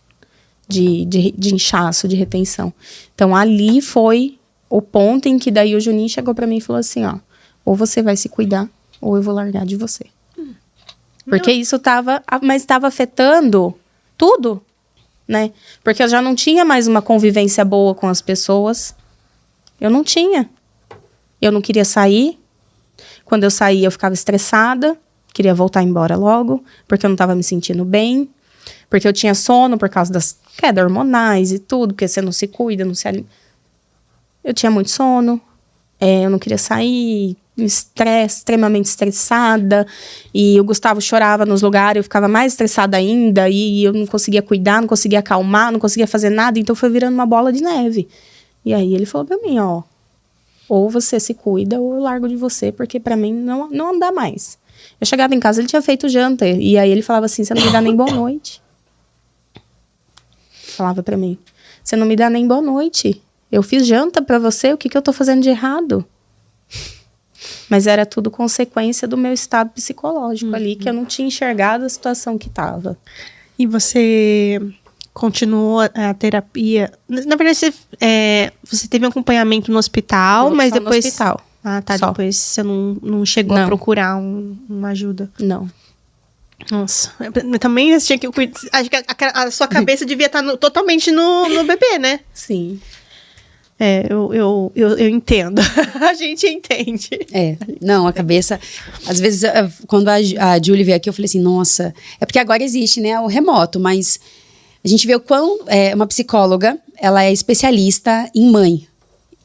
De inchaço, de retenção. Então, ali foi o ponto em que daí o Juninho chegou pra mim e falou assim, ó. Ou você vai se cuidar, ou eu vou largar de você. Porque isso estava afetando tudo, né? Porque eu já não tinha mais uma convivência boa com as pessoas. Eu não tinha. Eu não queria sair. Quando eu saía, eu ficava estressada. Queria voltar embora logo, porque eu não estava me sentindo bem. Porque eu tinha sono por causa das quedas hormonais e tudo, porque você não se cuida, não se alimenta. Eu tinha muito sono. Eu não queria sair. Extremamente estressada. E o Gustavo chorava nos lugares, eu ficava mais estressada ainda. E eu não conseguia cuidar, não conseguia acalmar, não conseguia fazer nada. Então foi virando uma bola de neve. E aí ele falou pra mim, ó. Ou você se cuida, ou eu largo de você, porque pra mim não dá mais. Eu chegava em casa, ele tinha feito janta, e aí ele falava assim, você não me dá nem boa noite. Falava pra mim, você não me dá nem boa noite. Eu fiz janta pra você, o que eu tô fazendo de errado? Mas era tudo consequência do meu estado psicológico ali, que eu não tinha enxergado a situação que tava. E você... continuou a terapia. Na verdade, você teve um acompanhamento no hospital, mas depois... No hospital. Ah, tá. Só. Depois você não chegou a procurar uma ajuda. Não. Nossa. Também você tinha que cuidar. Acho que a sua cabeça devia estar totalmente no bebê, né? Sim. Eu entendo. A gente entende. Não, a cabeça... Às vezes, quando a Julie veio aqui, eu falei assim, nossa... É porque agora existe, né, o remoto, mas... A gente vê o quão uma psicóloga, ela é especialista em mãe.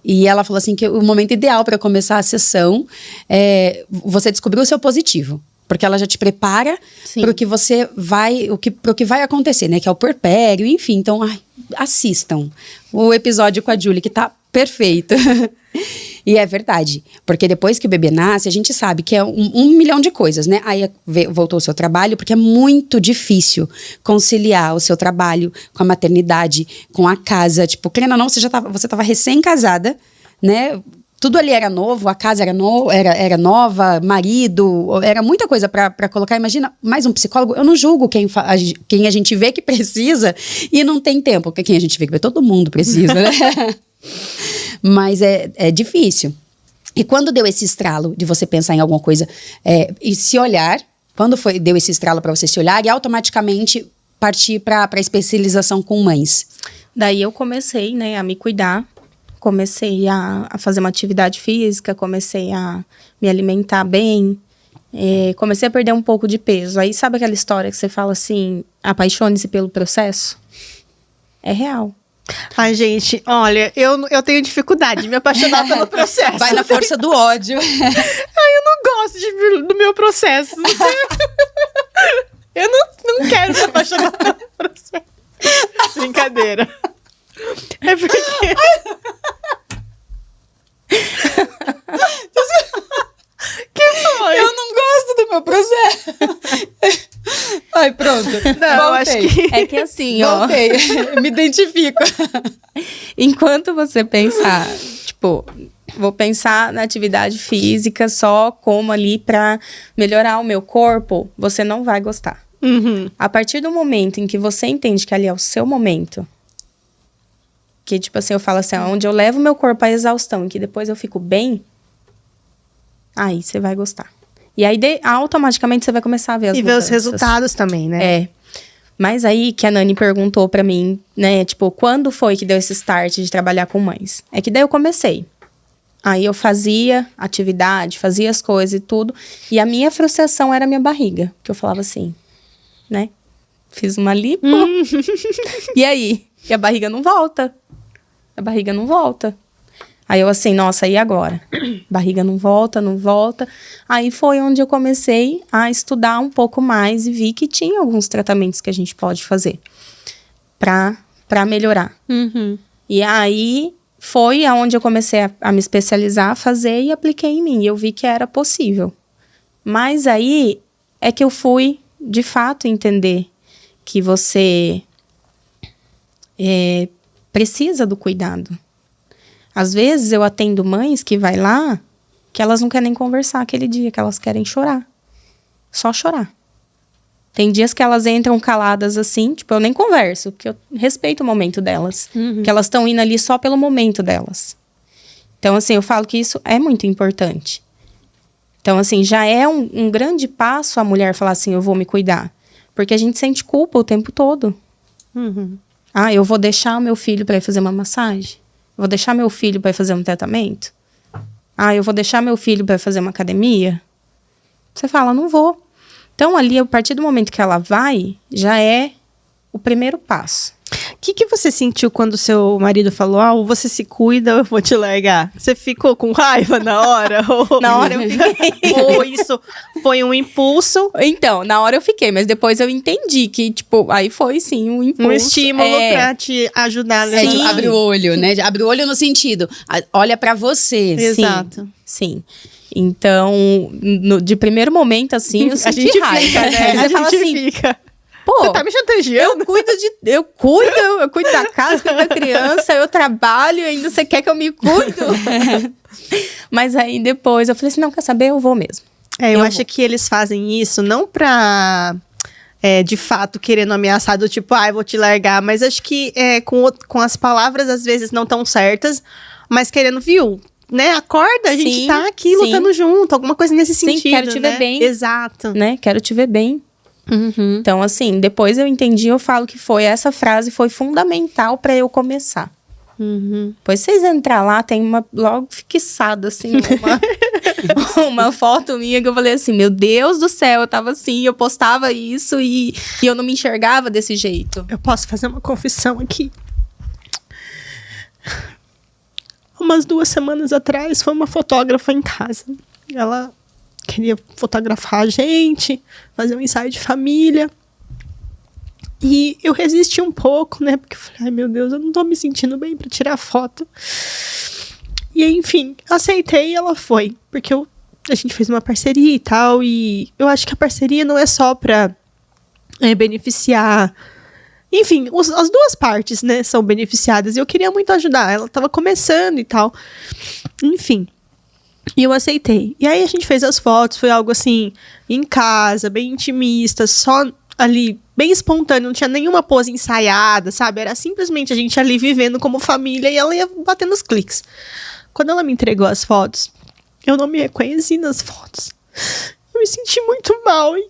E ela falou assim que o momento ideal para começar a sessão é você descobrir o seu positivo. Porque ela já te prepara para o que você vai, pro que vai acontecer, né? Que é o puerpério, enfim. Então, assistam o episódio com a Julie, que tá perfeito. E é verdade, porque depois que o bebê nasce, a gente sabe que é um milhão de coisas, né? Aí voltou o seu trabalho, porque é muito difícil conciliar o seu trabalho com a maternidade, com a casa. Tipo, querendo ou não, você tava recém-casada, né? Tudo ali era novo, a casa era nova, marido, era muita coisa pra colocar. Imagina, mais um psicólogo, eu não julgo quem a gente vê que precisa e não tem tempo, porque quem a gente vê que vê, todo mundo precisa, né? Mas é difícil. E quando deu esse estralo de você pensar em alguma coisa e se olhar, quando deu esse estralo para você se olhar e automaticamente partir para especialização com mães? Daí eu comecei, né, a me cuidar comecei a fazer uma atividade física, comecei a me alimentar bem, comecei a perder um pouco de peso. Aí sabe aquela história que você fala assim, apaixone-se pelo processo? É real. Ai, gente, olha, eu tenho dificuldade de me apaixonar pelo processo. Vai na força do ódio. Ai, eu não gosto do meu processo. Eu não quero me apaixonar pelo processo. Brincadeira. É porque... Que foi? Eu não gosto do meu processo. Ai, pronto. Não, acho que... É que assim, ó... Voltei. Me identifico. Enquanto você pensar, tipo, vou pensar na atividade física só como ali pra melhorar o meu corpo, você não vai gostar. Uhum. A partir do momento em que você entende que ali é o seu momento, que tipo assim, eu falo assim, onde eu levo meu corpo à exaustão e que depois eu fico bem, aí você vai gostar. E aí, automaticamente, você vai começar a ver as E ver os mudanças. resultados também, né? É. Mas aí que a Nani perguntou pra mim, né? Tipo, quando foi que deu esse start de trabalhar com mães? É que daí eu comecei. Aí eu fazia atividade, fazia as coisas e tudo. E a minha frustração era a minha barriga. Que eu falava assim, né? Fiz uma lipo. E aí? E a barriga não volta. A barriga não volta. Aí eu assim, nossa, e agora? Barriga não volta, não volta. Aí foi onde eu comecei a estudar um pouco mais e vi que tinha alguns tratamentos que a gente pode fazer pra melhorar. Uhum. E aí foi aonde eu comecei a me especializar, a fazer e apliquei em mim. E eu vi que era possível. Mas aí é que eu fui, de fato, entender que você precisa do cuidado. Às vezes eu atendo mães que vai lá, que elas não querem nem conversar aquele dia, que elas querem chorar. Só chorar. Tem dias que elas entram caladas assim, tipo, eu nem converso, porque eu respeito o momento delas. Uhum. Que elas estão indo ali só pelo momento delas. Então, assim, eu falo que isso é muito importante. Então, assim, já é um grande passo a mulher falar assim, eu vou me cuidar. Porque a gente sente culpa o tempo todo. Uhum. Ah, eu vou deixar o meu filho para ir fazer uma massagem? Vou deixar meu filho para fazer um tratamento? Ah, eu vou deixar meu filho para fazer uma academia? Você fala, não vou. Então, ali, a partir do momento que ela vai, já é o primeiro passo. O que você sentiu quando seu marido falou, ou você se cuida ou eu vou te largar? Você ficou com raiva na hora? Na hora eu fiquei. Ou isso foi um impulso? Então, na hora eu fiquei, mas depois eu entendi que, tipo, aí foi sim um impulso. Um estímulo pra te ajudar, né? Tipo, abre o olho, né? Abre o olho no sentido, olha pra você. Exato. Sim. Então, de primeiro momento, assim, eu senti raiva. né? Você fala assim, fica. pô, Você tá me chantageando? eu cuido da casa, cuido da criança, eu trabalho, ainda você quer que eu me cuido? Mas aí depois eu falei assim, não, quer saber? Eu vou mesmo. Eu acho que eles fazem isso não pra, de fato, querendo ameaçar do tipo, eu vou te largar. Mas acho que com as palavras, às vezes, não tão certas, mas querendo, viu? Né? Acorda, a gente tá aqui lutando junto. Alguma coisa nesse sentido, quero te ver né? bem. Exato. Né? Quero te ver bem. Uhum. Então, assim, depois eu entendi, eu falo que essa frase foi fundamental pra eu começar. Uhum. Depois vocês entrar lá, tem logo fixada, assim, uma foto minha que eu falei assim, meu Deus do céu, eu tava assim, eu postava isso e eu não me enxergava desse jeito. Eu posso fazer uma confissão aqui? Umas 2 semanas atrás, foi uma fotógrafa em casa. Ela queria fotografar a gente, fazer um ensaio de família. E eu resisti um pouco, né? Porque eu falei, ai meu Deus, eu não tô me sentindo bem pra tirar foto. E enfim, aceitei e ela foi. Porque a gente fez uma parceria e tal. E eu acho que a parceria não é só pra beneficiar... Enfim, as duas partes, né, são beneficiadas. E eu queria muito ajudar. Ela tava começando e tal. Enfim. E eu aceitei. E aí a gente fez as fotos. Foi algo assim, em casa, bem intimista. Só ali, bem espontâneo. Não tinha nenhuma pose ensaiada, sabe? Era simplesmente a gente ali vivendo como família. E ela ia batendo os cliques. Quando ela me entregou as fotos, eu não me reconheci nas fotos. Eu me senti muito mal. E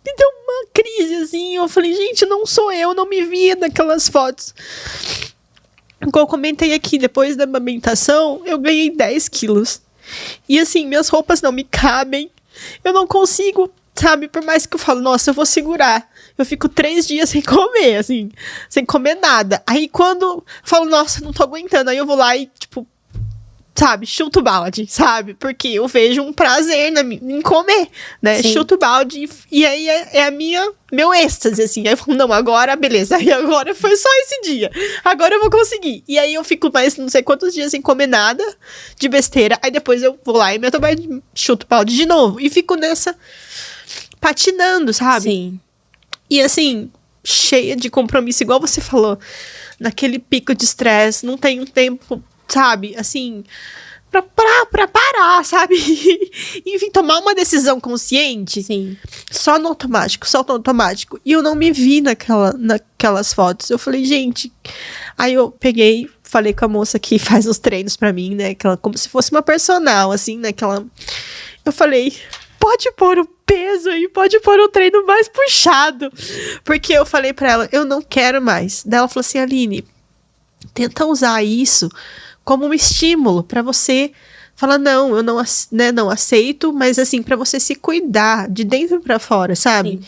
me deu uma crise, assim. Eu falei, gente, não sou eu, não me via naquelas fotos. Como eu comentei aqui, depois da amamentação, eu ganhei 10 quilos. E assim, minhas roupas não me cabem. Eu não consigo, sabe? Por mais que eu falo, nossa, eu vou segurar. Eu fico 3 dias sem comer, assim. Sem comer nada. Aí quando eu falo, nossa, não tô aguentando. Aí eu vou lá e, tipo, sabe? Chuto o balde, sabe? Porque eu vejo um prazer em comer, né? Sim. Chuto o balde. E aí é meu êxtase, assim. Aí eu falo, não, agora, beleza. Aí agora foi só esse dia. Agora eu vou conseguir. E aí eu fico mais não sei quantos dias sem comer nada de besteira. Aí depois eu vou lá e chuto o balde de novo. E fico nessa patinando, sabe? Sim. E assim, cheia de compromisso, igual você falou, naquele pico de estresse, não tem um tempo, sabe, assim, pra parar, sabe? Enfim, tomar uma decisão consciente. Sim. Só no automático. E eu não me vi naquelas fotos. Eu falei, gente. Aí eu peguei, falei com a moça que faz os treinos pra mim, né? Como se fosse uma personal, assim, né? Eu falei, pode pôr o peso aí, pode pôr o treino mais puxado. Porque eu falei pra ela, eu não quero mais. Daí ela falou assim, Aline, tenta usar isso como um estímulo pra você falar, não, eu não aceito, mas assim, pra você se cuidar de dentro pra fora, sabe? Sim.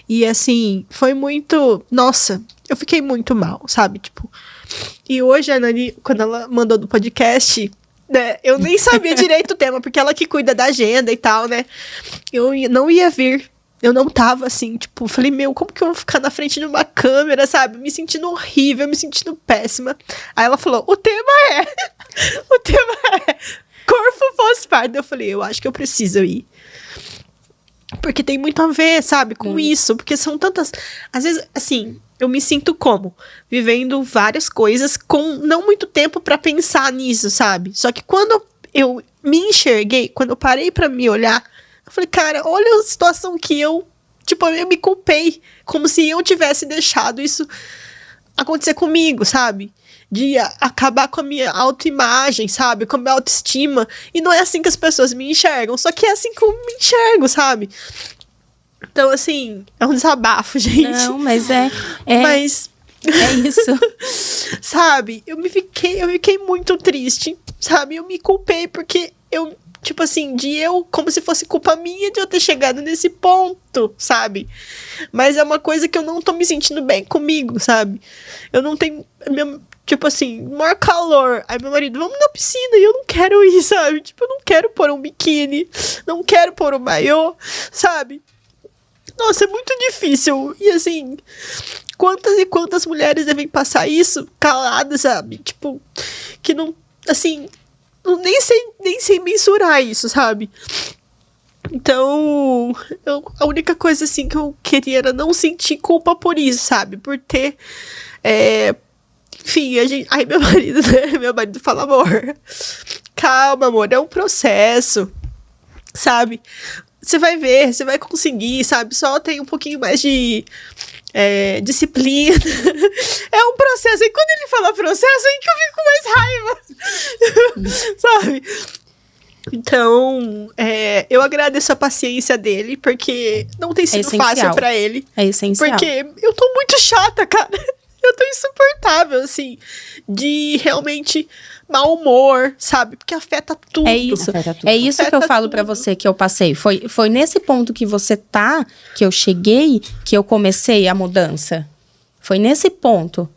E assim, foi muito, nossa, eu fiquei muito mal, sabe? Tipo, e hoje a Nani, quando ela mandou do podcast, né, eu nem sabia direito o tema, porque ela que cuida da agenda e tal, né? Eu não ia vir. Eu não tava assim, tipo, falei, meu, como que eu vou ficar na frente de uma câmera, sabe? Me sentindo horrível, me sentindo péssima. Aí ela falou, o tema é corpo pós-parto. Eu falei, eu acho que eu preciso ir. Porque tem muito a ver, sabe, com isso. Porque são tantas... Às vezes, assim, eu me sinto como? Vivendo várias coisas com não muito tempo pra pensar nisso, sabe? Só que quando eu me enxerguei, quando eu parei pra me olhar, eu falei, cara, olha a situação que eu me culpei. Como se eu tivesse deixado isso acontecer comigo, sabe? De acabar com a minha autoimagem, sabe? Com a minha autoestima. E não é assim que as pessoas me enxergam. Só que é assim que eu me enxergo, sabe? Então, assim, é um desabafo, gente. Não, mas Mas, é isso. sabe? Eu fiquei muito triste, sabe? Eu me culpei porque eu... Tipo assim, como se fosse culpa minha de eu ter chegado nesse ponto, sabe? Mas é uma coisa que eu não tô me sentindo bem comigo, sabe? Eu não tenho, tipo assim, maior calor. Aí meu marido, vamos na piscina, e eu não quero ir, sabe? Tipo, eu não quero pôr um biquíni, não quero pôr um maiô, sabe? Nossa, é muito difícil. E assim, quantas e quantas mulheres devem passar isso caladas, sabe? Tipo, que não, assim... Nem sei mensurar isso, sabe? Então, a única coisa, assim, que eu queria era não sentir culpa por isso, sabe? Por ter... Enfim, aí meu marido, né? Meu marido fala, amor, calma, amor, é um processo, sabe? Você vai ver, você vai conseguir, sabe? Só tem um pouquinho mais de... disciplina. É um processo. E quando ele fala processo, aí que eu fico mais raiva. Sabe? Então, eu agradeço a paciência dele, porque não tem sido fácil pra ele. É essencial. Porque eu tô muito chata, cara. Eu tô insuportável, assim, de realmente mau humor, sabe? Porque afeta tudo. É isso. É isso Afeta que eu falo tudo. pra você que eu passei. Foi nesse ponto que você tá, que eu cheguei, que eu comecei a mudança. Foi nesse ponto.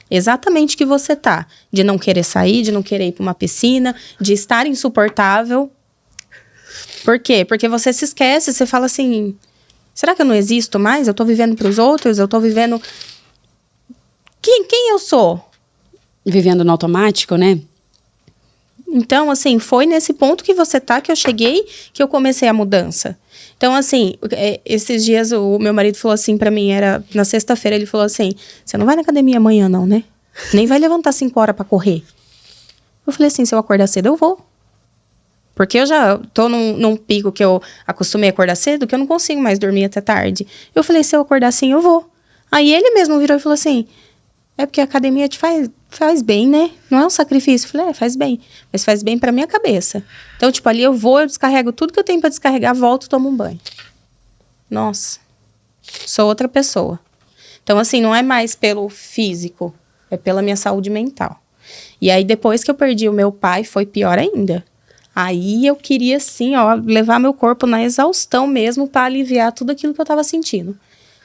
Exatamente que você tá. De não querer sair, de não querer ir pra uma piscina, de estar insuportável. Por quê? Porque você se esquece, você fala assim, será que eu não existo mais? Eu tô vivendo pros outros? Eu tô vivendo... Quem eu sou? Vivendo no automático, né? Então, assim, foi nesse ponto que você tá, que eu cheguei, que eu comecei a mudança. Então, assim, esses dias o meu marido falou assim pra mim, era na sexta-feira, ele falou assim, você não vai na academia amanhã não, né? Nem vai levantar 5 horas pra correr. Eu falei assim, se eu acordar cedo, eu vou. Porque eu já tô num pico que eu acostumei a acordar cedo, que eu não consigo mais dormir até tarde. Eu falei, se eu acordar assim, eu vou. Aí ele mesmo virou e falou assim, é porque a academia te faz bem, né? Não é um sacrifício. Eu falei, faz bem. Mas faz bem pra minha cabeça. Então, tipo, ali eu vou, eu descarrego tudo que eu tenho pra descarregar, volto, tomo um banho. Nossa. Sou outra pessoa. Então, assim, não é mais pelo físico. É pela minha saúde mental. E aí, depois que eu perdi o meu pai, foi pior ainda. Aí eu queria, assim, ó, levar meu corpo na exaustão mesmo para aliviar tudo aquilo que eu tava sentindo.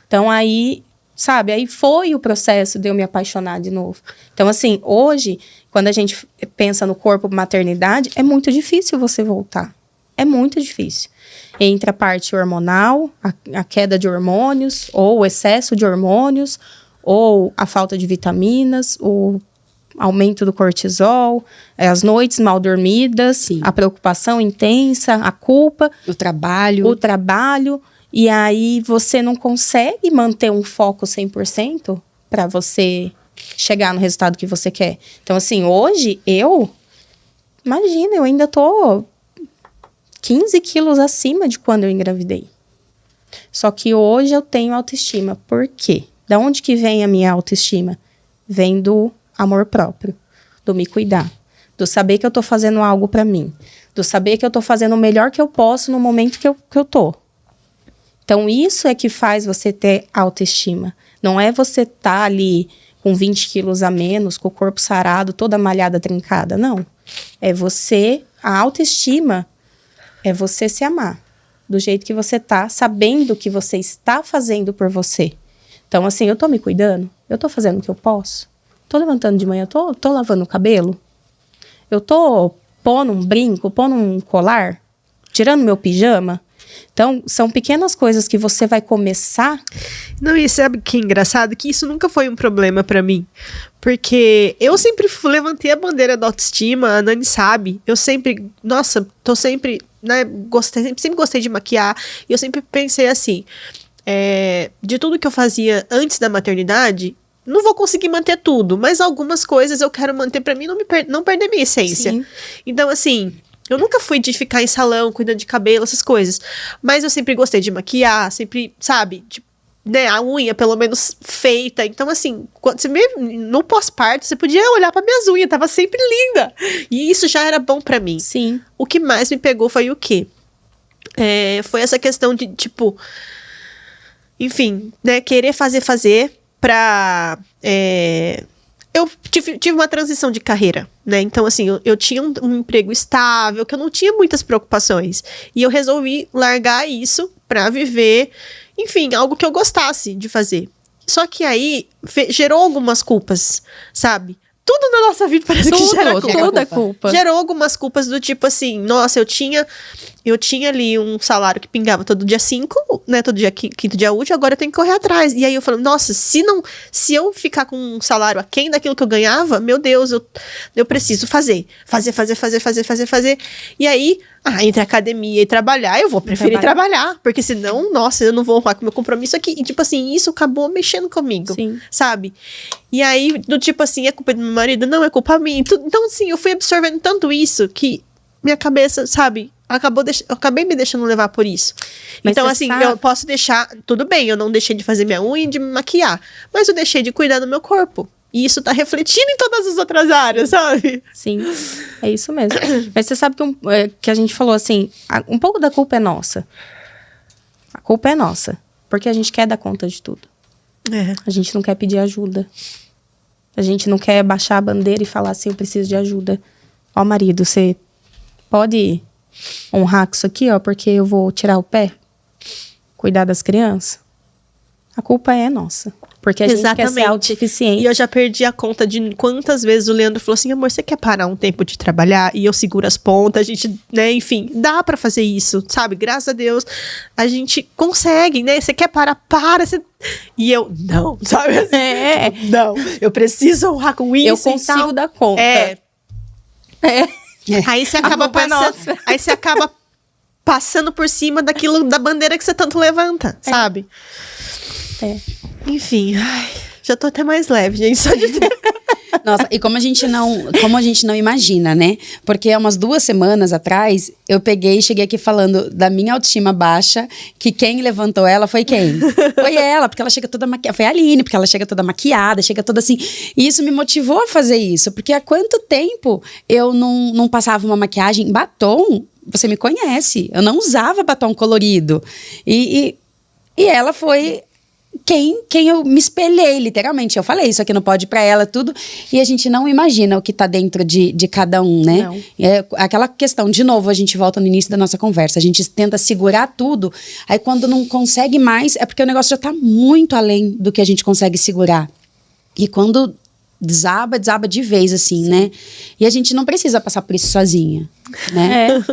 Então, aí, sabe, aí foi o processo de eu me apaixonar de novo. Então, assim, hoje, quando a gente pensa no corpo maternidade, é muito difícil você voltar. É muito difícil. Entre a parte hormonal, a queda de hormônios, ou o excesso de hormônios, ou a falta de vitaminas, o aumento do cortisol, as noites mal dormidas, Sim. a preocupação intensa, a culpa, O trabalho. e aí você não consegue manter um foco 100% para você chegar no resultado que você quer. Então, assim, hoje, imagina, eu ainda tô 15 quilos acima de quando eu engravidei. Só que hoje eu tenho autoestima. Por quê? Da onde que vem a minha autoestima? Vem do amor próprio, do me cuidar, do saber que eu tô fazendo algo pra mim, do saber que eu tô fazendo o melhor que eu posso no momento que eu tô. Então, isso é que faz você ter autoestima. Não é você tá ali com 20 quilos a menos, com o corpo sarado, toda malhada, trincada, não. É você, a autoestima é você se amar, do jeito que você tá, sabendo que você está fazendo por você. Então, assim, eu tô me cuidando, eu tô fazendo o que eu posso. Tô levantando de manhã, tô lavando o cabelo. Eu tô pondo um brinco, pondo um colar, tirando meu pijama. Então, são pequenas coisas que você vai começar. Não, e sabe que é engraçado? Que isso nunca foi um problema pra mim. Porque eu sempre levantei a bandeira da autoestima, a Nani sabe. Eu sempre, nossa, tô sempre, né, sempre gostei de maquiar. E eu sempre pensei assim, de tudo que eu fazia antes da maternidade, não vou conseguir manter tudo, mas algumas coisas eu quero manter pra mim não perder minha essência. Sim. Então, assim, eu nunca fui de ficar em salão, cuidando de cabelo, essas coisas. Mas eu sempre gostei de maquiar, sempre, sabe, né, a unha pelo menos feita. Então, assim, quando no pós-parto, você podia olhar pra minhas unhas, tava sempre linda. E isso já era bom pra mim. Sim. O que mais me pegou foi o quê? Foi essa questão de, tipo, enfim, né, querer fazer pra... eu tive uma transição de carreira, né? Então, assim, eu tinha um emprego estável, que eu não tinha muitas preocupações. E eu resolvi largar isso pra viver, enfim, algo que eu gostasse de fazer. Só que aí gerou algumas culpas, sabe? Tudo na nossa vida parece que gera culpa. Tudo é culpa. Gerou algumas culpas do tipo assim, nossa, eu tinha ali um salário que pingava todo dia 5, né, todo dia quinto dia útil, agora eu tenho que correr atrás. E aí eu falo, nossa, se eu ficar com um salário aquém daquilo que eu ganhava, meu Deus, eu preciso fazer. E aí, entre academia e trabalhar, eu vou preferir trabalhar, porque senão, nossa, eu não vou honrar com o meu compromisso aqui. E tipo assim, isso acabou mexendo comigo, Sim. sabe? E aí, do tipo assim, é culpa do meu marido? Não, é culpa minha. Então, assim, eu fui absorvendo tanto isso que minha cabeça, sabe, eu acabei me deixando levar por isso. Mas então, você assim, sabe... eu posso deixar... Tudo bem, eu não deixei de fazer minha unha e de me maquiar. Mas eu deixei de cuidar do meu corpo. E isso tá refletindo em todas as outras áreas, sabe? Sim, é isso mesmo. Mas você sabe que a gente falou assim, um pouco da culpa é nossa. A culpa é nossa. Porque a gente quer dar conta de tudo. A gente não quer pedir ajuda. A gente não quer baixar a bandeira e falar assim, eu preciso de ajuda. Ó, marido, você pode honrar com isso aqui, ó, porque eu vou tirar o pé? Cuidar das crianças? A culpa é nossa. Porque a gente quer ser autossuficiente. E eu já perdi a conta de quantas vezes o Leandro falou assim, amor, você quer parar um tempo de trabalhar? E eu seguro as pontas, a gente, né, enfim, dá pra fazer isso, sabe? Graças a Deus, a gente consegue, né? Você quer parar, para. E eu, não, sabe? Não, eu preciso honrar com isso. Eu consigo dar conta. Aí você acaba passando, aí você acaba passando por cima daquilo, da bandeira que você tanto levanta, sabe? Enfim, já tô até mais leve, gente, só de ter... Nossa, e como a gente não imagina, né? Porque há umas 2 semanas atrás, eu cheguei aqui falando da minha autoestima baixa, que quem levantou ela foi quem? Foi ela, porque ela chega toda maquiada. Foi a Aline, porque ela chega toda maquiada, chega toda assim. E isso me motivou a fazer isso, porque há quanto tempo eu não passava uma maquiagem, batom, você me conhece, eu não usava batom colorido. E ela foi... quem eu me espelhei, literalmente. Eu falei isso aqui no Pode pra ela, tudo. E a gente não imagina o que tá dentro de cada um, né? Não. É aquela questão, de novo, a gente volta no início da nossa conversa. A gente tenta segurar tudo. Aí quando não consegue mais, é porque o negócio já tá muito além do que a gente consegue segurar. E quando desaba de vez, assim, né? E a gente não precisa passar por isso sozinha, né?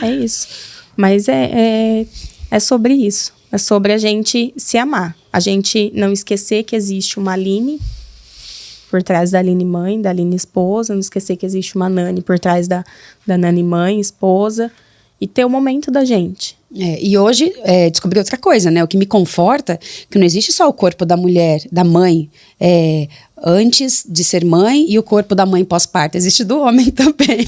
É isso. Mas é sobre isso. É sobre a gente se amar. A gente não esquecer que existe uma Aline por trás da Aline mãe, da Aline esposa. Não esquecer que existe uma Nani por trás da Nani mãe, esposa. E ter o momento da gente. E hoje descobri outra coisa, né? O que me conforta, que não existe só o corpo da mulher, da mãe, antes de ser mãe, e o corpo da mãe pós-parto. Existe do homem também.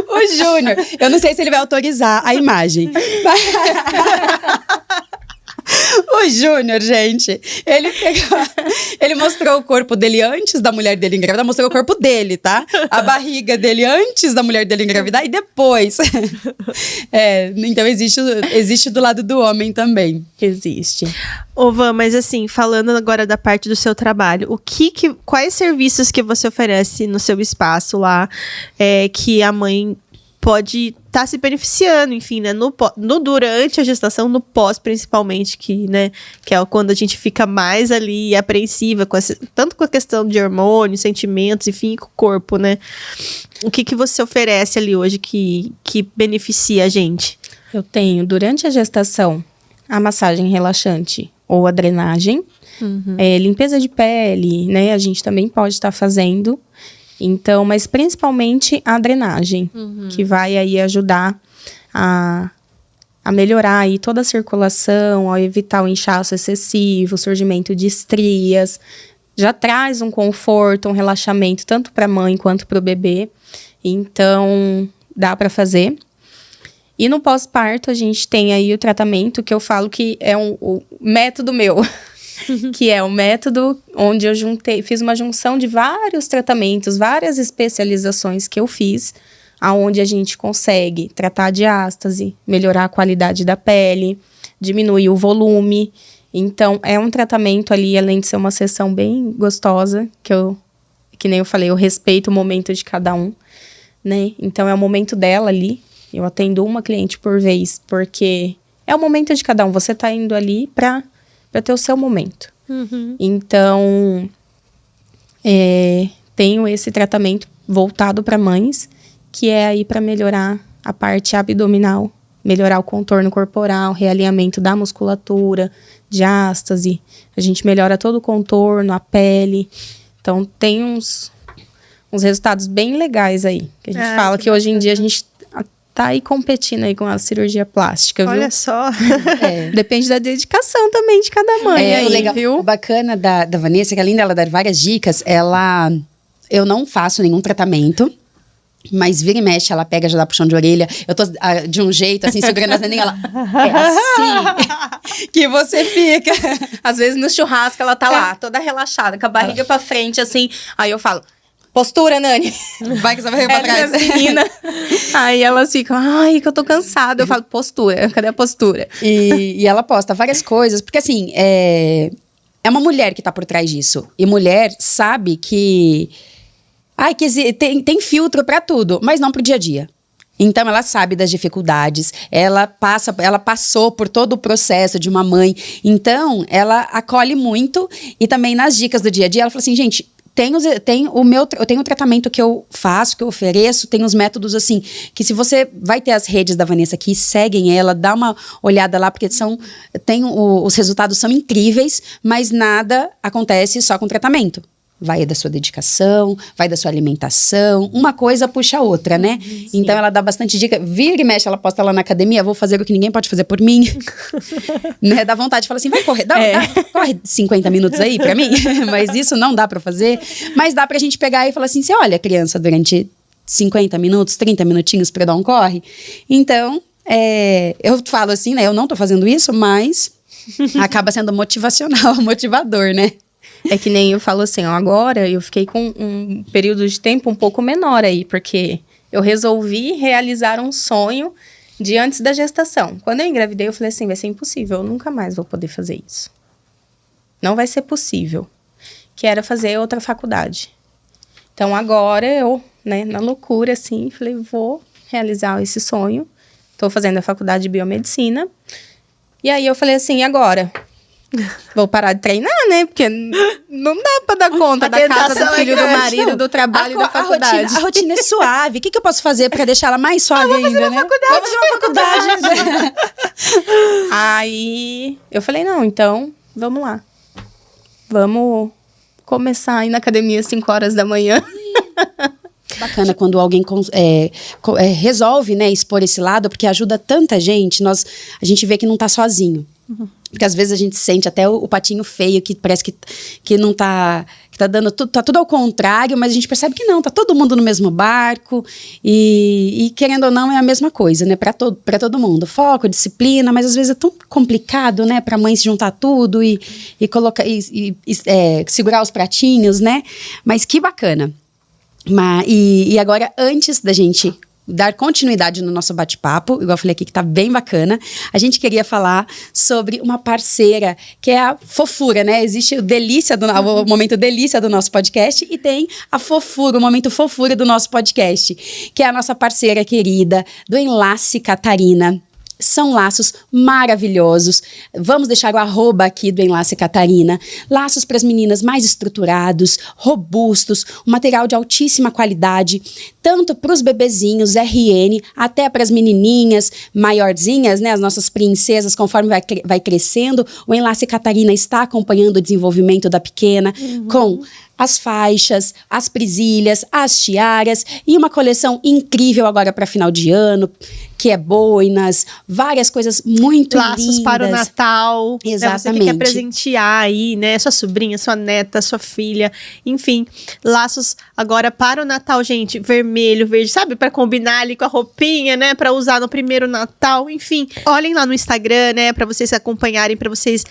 O Júnior, eu não sei se ele vai autorizar a imagem. O Júnior, gente, ele mostrou o corpo dele antes da mulher dele engravidar, mostrou o corpo dele, tá? A barriga dele antes da mulher dele engravidar e depois. Então existe do lado do homem também. Existe. Ô, Van, mas assim, falando agora da parte do seu trabalho, quais serviços que você oferece no seu espaço lá, que a mãe pode estar se beneficiando, enfim, né, no durante a gestação, no pós principalmente, que é quando a gente fica mais ali apreensiva, tanto com a questão de hormônios, sentimentos, enfim, com o corpo, né? O que você oferece ali hoje que beneficia a gente? Eu tenho, durante a gestação, a massagem relaxante ou a drenagem, limpeza de pele, né, a gente também pode estar fazendo. Então, mas principalmente a drenagem, que vai aí ajudar a melhorar aí toda a circulação, a evitar o inchaço excessivo, o surgimento de estrias. Já traz um conforto, um relaxamento, tanto para a mãe quanto para o bebê. Então, dá para fazer. E no pós-parto, a gente tem aí o tratamento que eu falo que é o método meu. Que é o método onde eu fiz uma junção de vários tratamentos, várias especializações que eu fiz, aonde a gente consegue tratar a diástase, melhorar a qualidade da pele, diminuir o volume. Então, é um tratamento ali, além de ser uma sessão bem gostosa, que nem eu falei, eu respeito o momento de cada um, né? Então, é o momento dela ali. Eu atendo uma cliente por vez, porque é o momento de cada um. Você tá indo ali para ter o seu momento. Então, tenho esse tratamento voltado para mães, que é aí para melhorar a parte abdominal, melhorar o contorno corporal, realinhamento da musculatura, diástase. A gente melhora todo o contorno, a pele. Então, tem uns resultados bem legais aí. Que a gente fala que hoje em dia a gente tá aí competindo aí com a cirurgia plástica, viu? Olha só. Depende da dedicação também de cada mãe aí, o legal, viu? O bacana da Vanessa, que além dela dar várias dicas, eu não faço nenhum tratamento, mas vira e mexe, ela pega, já dá puxão de orelha. Eu tô de um jeito, assim, segurando as neném, ela... É assim que você fica. Às vezes no churrasco ela tá lá, toda relaxada, com a barriga pra frente, assim. Aí eu falo... Postura, Nani. Vai que essa barriga pra trás. Menina. Aí elas ficam, ai, que eu tô cansada. Eu falo, postura, cadê a postura? E ela posta várias coisas, porque assim, é uma mulher que tá por trás disso. E mulher sabe que tem filtro pra tudo, mas não pro dia a dia. Então, ela sabe das dificuldades, ela passou por todo o processo de uma mãe. Então, ela acolhe muito. E também nas dicas do dia a dia, ela fala assim, gente... Eu tenho o tratamento que eu faço, que eu ofereço, tem os métodos assim, que se você vai ter as redes da Vanessa aqui, seguem ela, dá uma olhada lá, porque os resultados são incríveis, mas nada acontece só com tratamento. Vai da sua dedicação, vai da sua alimentação, uma coisa puxa a outra, né? Sim. Então ela dá bastante dica, vira e mexe, ela posta lá na academia, vou fazer o que ninguém pode fazer por mim. Né? Dá vontade de falar assim, vai correr, corre 50 minutos aí pra mim, mas isso não dá pra fazer. Mas dá pra gente pegar e falar assim, você olha a criança durante 50 minutos, 30 minutinhos pra dar um corre. Então, eu falo assim, né, eu não tô fazendo isso, mas acaba sendo motivacional, motivador, né? É que nem eu falo assim, ó, agora eu fiquei com um período de tempo um pouco menor aí, porque eu resolvi realizar um sonho de antes da gestação. Quando eu engravidei, eu falei assim, vai ser impossível, eu nunca mais vou poder fazer isso. Não vai ser possível. Que era fazer outra faculdade. Então, agora eu, né, na loucura, assim, falei, vou realizar esse sonho. Tô fazendo a faculdade de biomedicina. E aí, eu falei assim, agora? Vou parar de treinar, né? Porque não dá pra dar conta da casa, do filho, do marido, do trabalho e da faculdade. A rotina é suave. O que eu posso fazer pra deixar ela mais suave ainda, né? Vou fazer uma faculdade. Aí, eu falei, não, então, vamos lá. Vamos começar a ir na academia às 5 horas da manhã. Bacana quando alguém resolve, né, expor esse lado, porque ajuda tanta gente. A gente vê que não tá sozinho. Porque às vezes a gente sente até o patinho feio, que parece que não tá... Que tá dando tudo, tá tudo ao contrário, mas a gente percebe que não, tá todo mundo no mesmo barco. E querendo ou não, é a mesma coisa, né? Pra todo mundo. Foco, disciplina, mas às vezes é tão complicado, né? Pra mãe se juntar tudo e colocar, segurar os pratinhos, né? Mas que bacana. E agora, antes da gente dar continuidade no nosso bate-papo, igual eu falei aqui que tá bem bacana, a gente queria falar sobre uma parceira que é a fofura, né? Existe o momento delícia do nosso podcast e tem a fofura, o momento fofura do nosso podcast, que é a nossa parceira querida do Enlace Catarina. São laços maravilhosos. Vamos deixar o @ aqui do Enlace Catarina. Laços para as meninas mais estruturados, robustos, um material de altíssima qualidade, tanto para os bebezinhos, RN, até para as menininhas maiorzinhas, né, as nossas princesas, conforme vai crescendo. O Enlace Catarina está acompanhando o desenvolvimento da pequena com as faixas, as presilhas, as tiaras e uma coleção incrível agora para final de ano, que é boinas, várias coisas muito lindas. Laços para o Natal. Exatamente. Né? Você que quer presentear aí, né? Sua sobrinha, sua neta, sua filha, enfim. Laços agora para o Natal, gente. Vermelho, verde, sabe? Para combinar ali com a roupinha, né? Para usar no primeiro Natal, enfim. Olhem lá no Instagram, né? Para vocês acompanharem, para vocês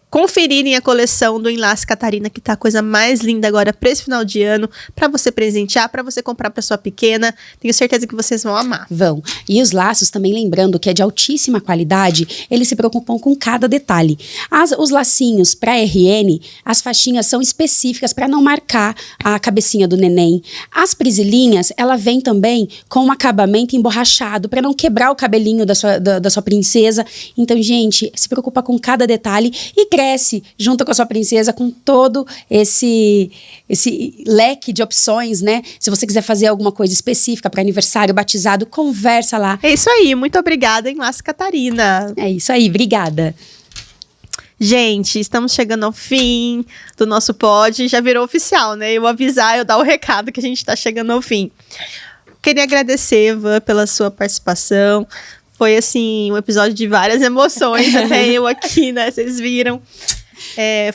conferirem a coleção do Enlace Catarina, que tá a coisa mais linda agora para esse final de ano, para você presentear, para você comprar para sua pequena. Tenho certeza que vocês vão amar. Vão. E os laços, também lembrando que é de altíssima qualidade, eles se preocupam com cada detalhe. Os lacinhos para RN, as faixinhas são específicas para não marcar a cabecinha do neném. As presilhinhas, ela vem também com um acabamento emborrachado para não quebrar o cabelinho da sua princesa. Então, gente, se preocupa com cada detalhe e cresce junto com a sua princesa com todo esse leque de opções, né? Se você quiser fazer alguma coisa específica para aniversário, batizado, conversa lá. É isso aí, muito obrigada, Enlace Catarina. É isso aí, obrigada. Gente, estamos chegando ao fim do nosso pod, já virou oficial, né? Eu avisar, eu dar o recado que a gente tá chegando ao fim. Queria agradecer, Van, pela sua participação. Foi, assim, um episódio de várias emoções, até eu aqui, né? Vocês viram.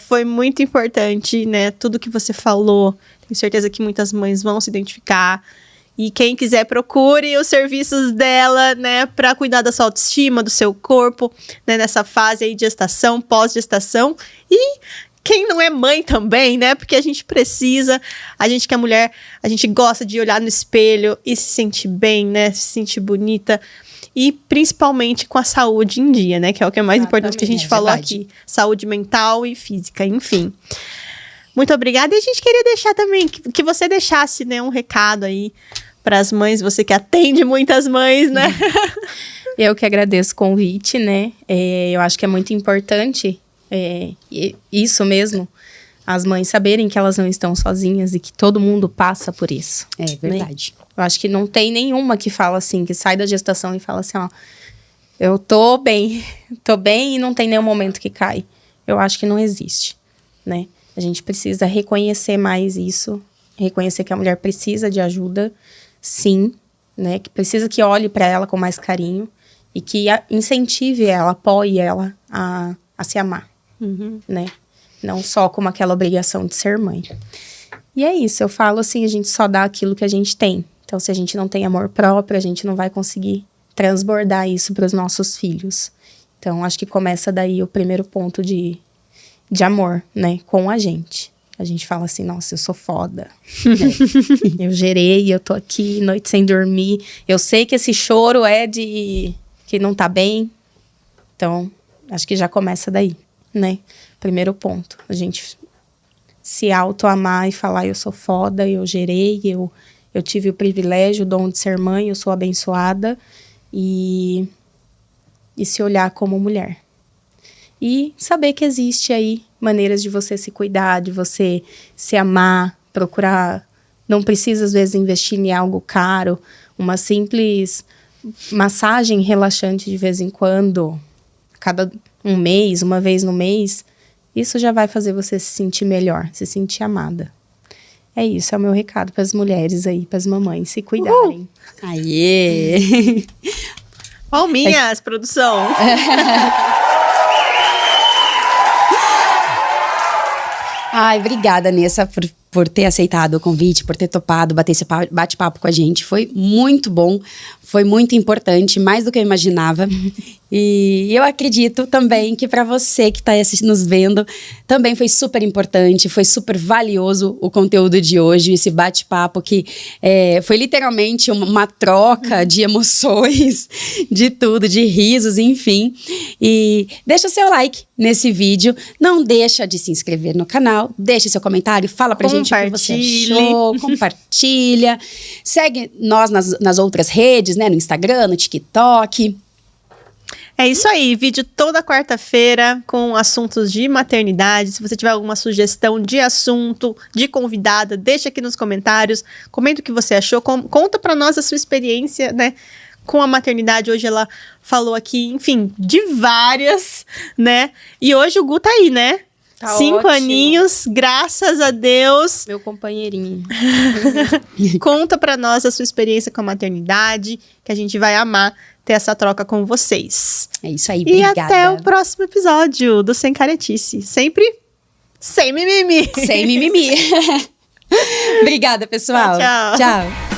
Foi muito importante, né? Tudo que você falou. Tenho certeza que muitas mães vão se identificar. E quem quiser, procure os serviços dela, né? Pra cuidar da sua autoestima, do seu corpo, né? Nessa fase aí de gestação, pós-gestação. E quem não é mãe também, né? Porque a gente precisa, a gente que é mulher, a gente gosta de olhar no espelho e se sentir bem, né? Se sentir bonita. E principalmente com a saúde em dia, né? Que é o que é mais importante que a gente falou aqui. Saúde mental e física, enfim. Muito obrigada. E a gente queria deixar também, que você deixasse, né, um recado aí para as mães, você que atende muitas mães, né? Eu que agradeço o convite, né? Eu acho que é muito importante isso mesmo, as mães saberem que elas não estão sozinhas e que todo mundo passa por isso. É verdade. Né? Eu acho que não tem nenhuma que fala assim, que sai da gestação e fala assim, ó, eu tô bem e não tem nenhum momento que cai. Eu acho que não existe, né? A gente precisa reconhecer mais isso, reconhecer que a mulher precisa de ajuda, sim, né? Que precisa que olhe para ela com mais carinho e que incentive ela, apoie ela a se amar, né? Não só como aquela obrigação de ser mãe. E é isso, eu falo assim, a gente só dá aquilo que a gente tem. Então, se a gente não tem amor próprio, a gente não vai conseguir transbordar isso para os nossos filhos. Então, acho que começa daí o primeiro ponto de amor, né? Com a gente. A gente fala assim, nossa, eu sou foda. Eu gerei, eu tô aqui, noite sem dormir. Eu sei que esse choro é de que não tá bem. Então, acho que já começa daí, né? Primeiro ponto. A gente se auto-amar e falar, eu sou foda, eu gerei, eu tive o privilégio, o dom de ser mãe, eu sou abençoada. E se olhar como mulher. E saber que existe aí maneiras de você se cuidar, de você se amar, procurar. Não precisa, às vezes, investir em algo caro. Uma simples massagem relaxante de vez em quando, cada um mês, uma vez no mês, isso já vai fazer você se sentir melhor, se sentir amada. É isso, é o meu recado para as mulheres aí, para as mamães, se cuidarem. Aê! Palminhas, produção. Ai, obrigada, Nessa, por ter aceitado o convite, por ter topado, bater esse bate-papo com a gente. Foi muito bom, foi muito importante, mais do que eu imaginava. E eu acredito também que para você que está nos vendo, também foi super importante, foi super valioso o conteúdo de hoje, esse bate-papo que foi literalmente uma troca de emoções, de tudo, de risos, enfim. E deixa o seu like nesse vídeo, não deixa de se inscrever no canal, deixa seu comentário, fala pra gente o que você achou, compartilha, segue nós nas outras redes, né, no Instagram, no TikTok. É isso aí, vídeo toda quarta-feira com assuntos de maternidade. Se você tiver alguma sugestão de assunto, de convidada, deixa aqui nos comentários. Comenta o que você achou, conta pra nós a sua experiência, né, com a maternidade. Hoje ela falou aqui, enfim, de várias, né? E hoje o Gu tá aí, né? Tá 5 ótimo. aninhos, graças a Deus. Meu companheirinho. Conta pra nós a sua experiência com a maternidade, que a gente vai amar ter essa troca com vocês. É isso aí, E obrigada. até o próximo episódio do Sem Caretice. Sempre sem mimimi. Sem mimimi. Obrigada, pessoal. Tchau. Tchau.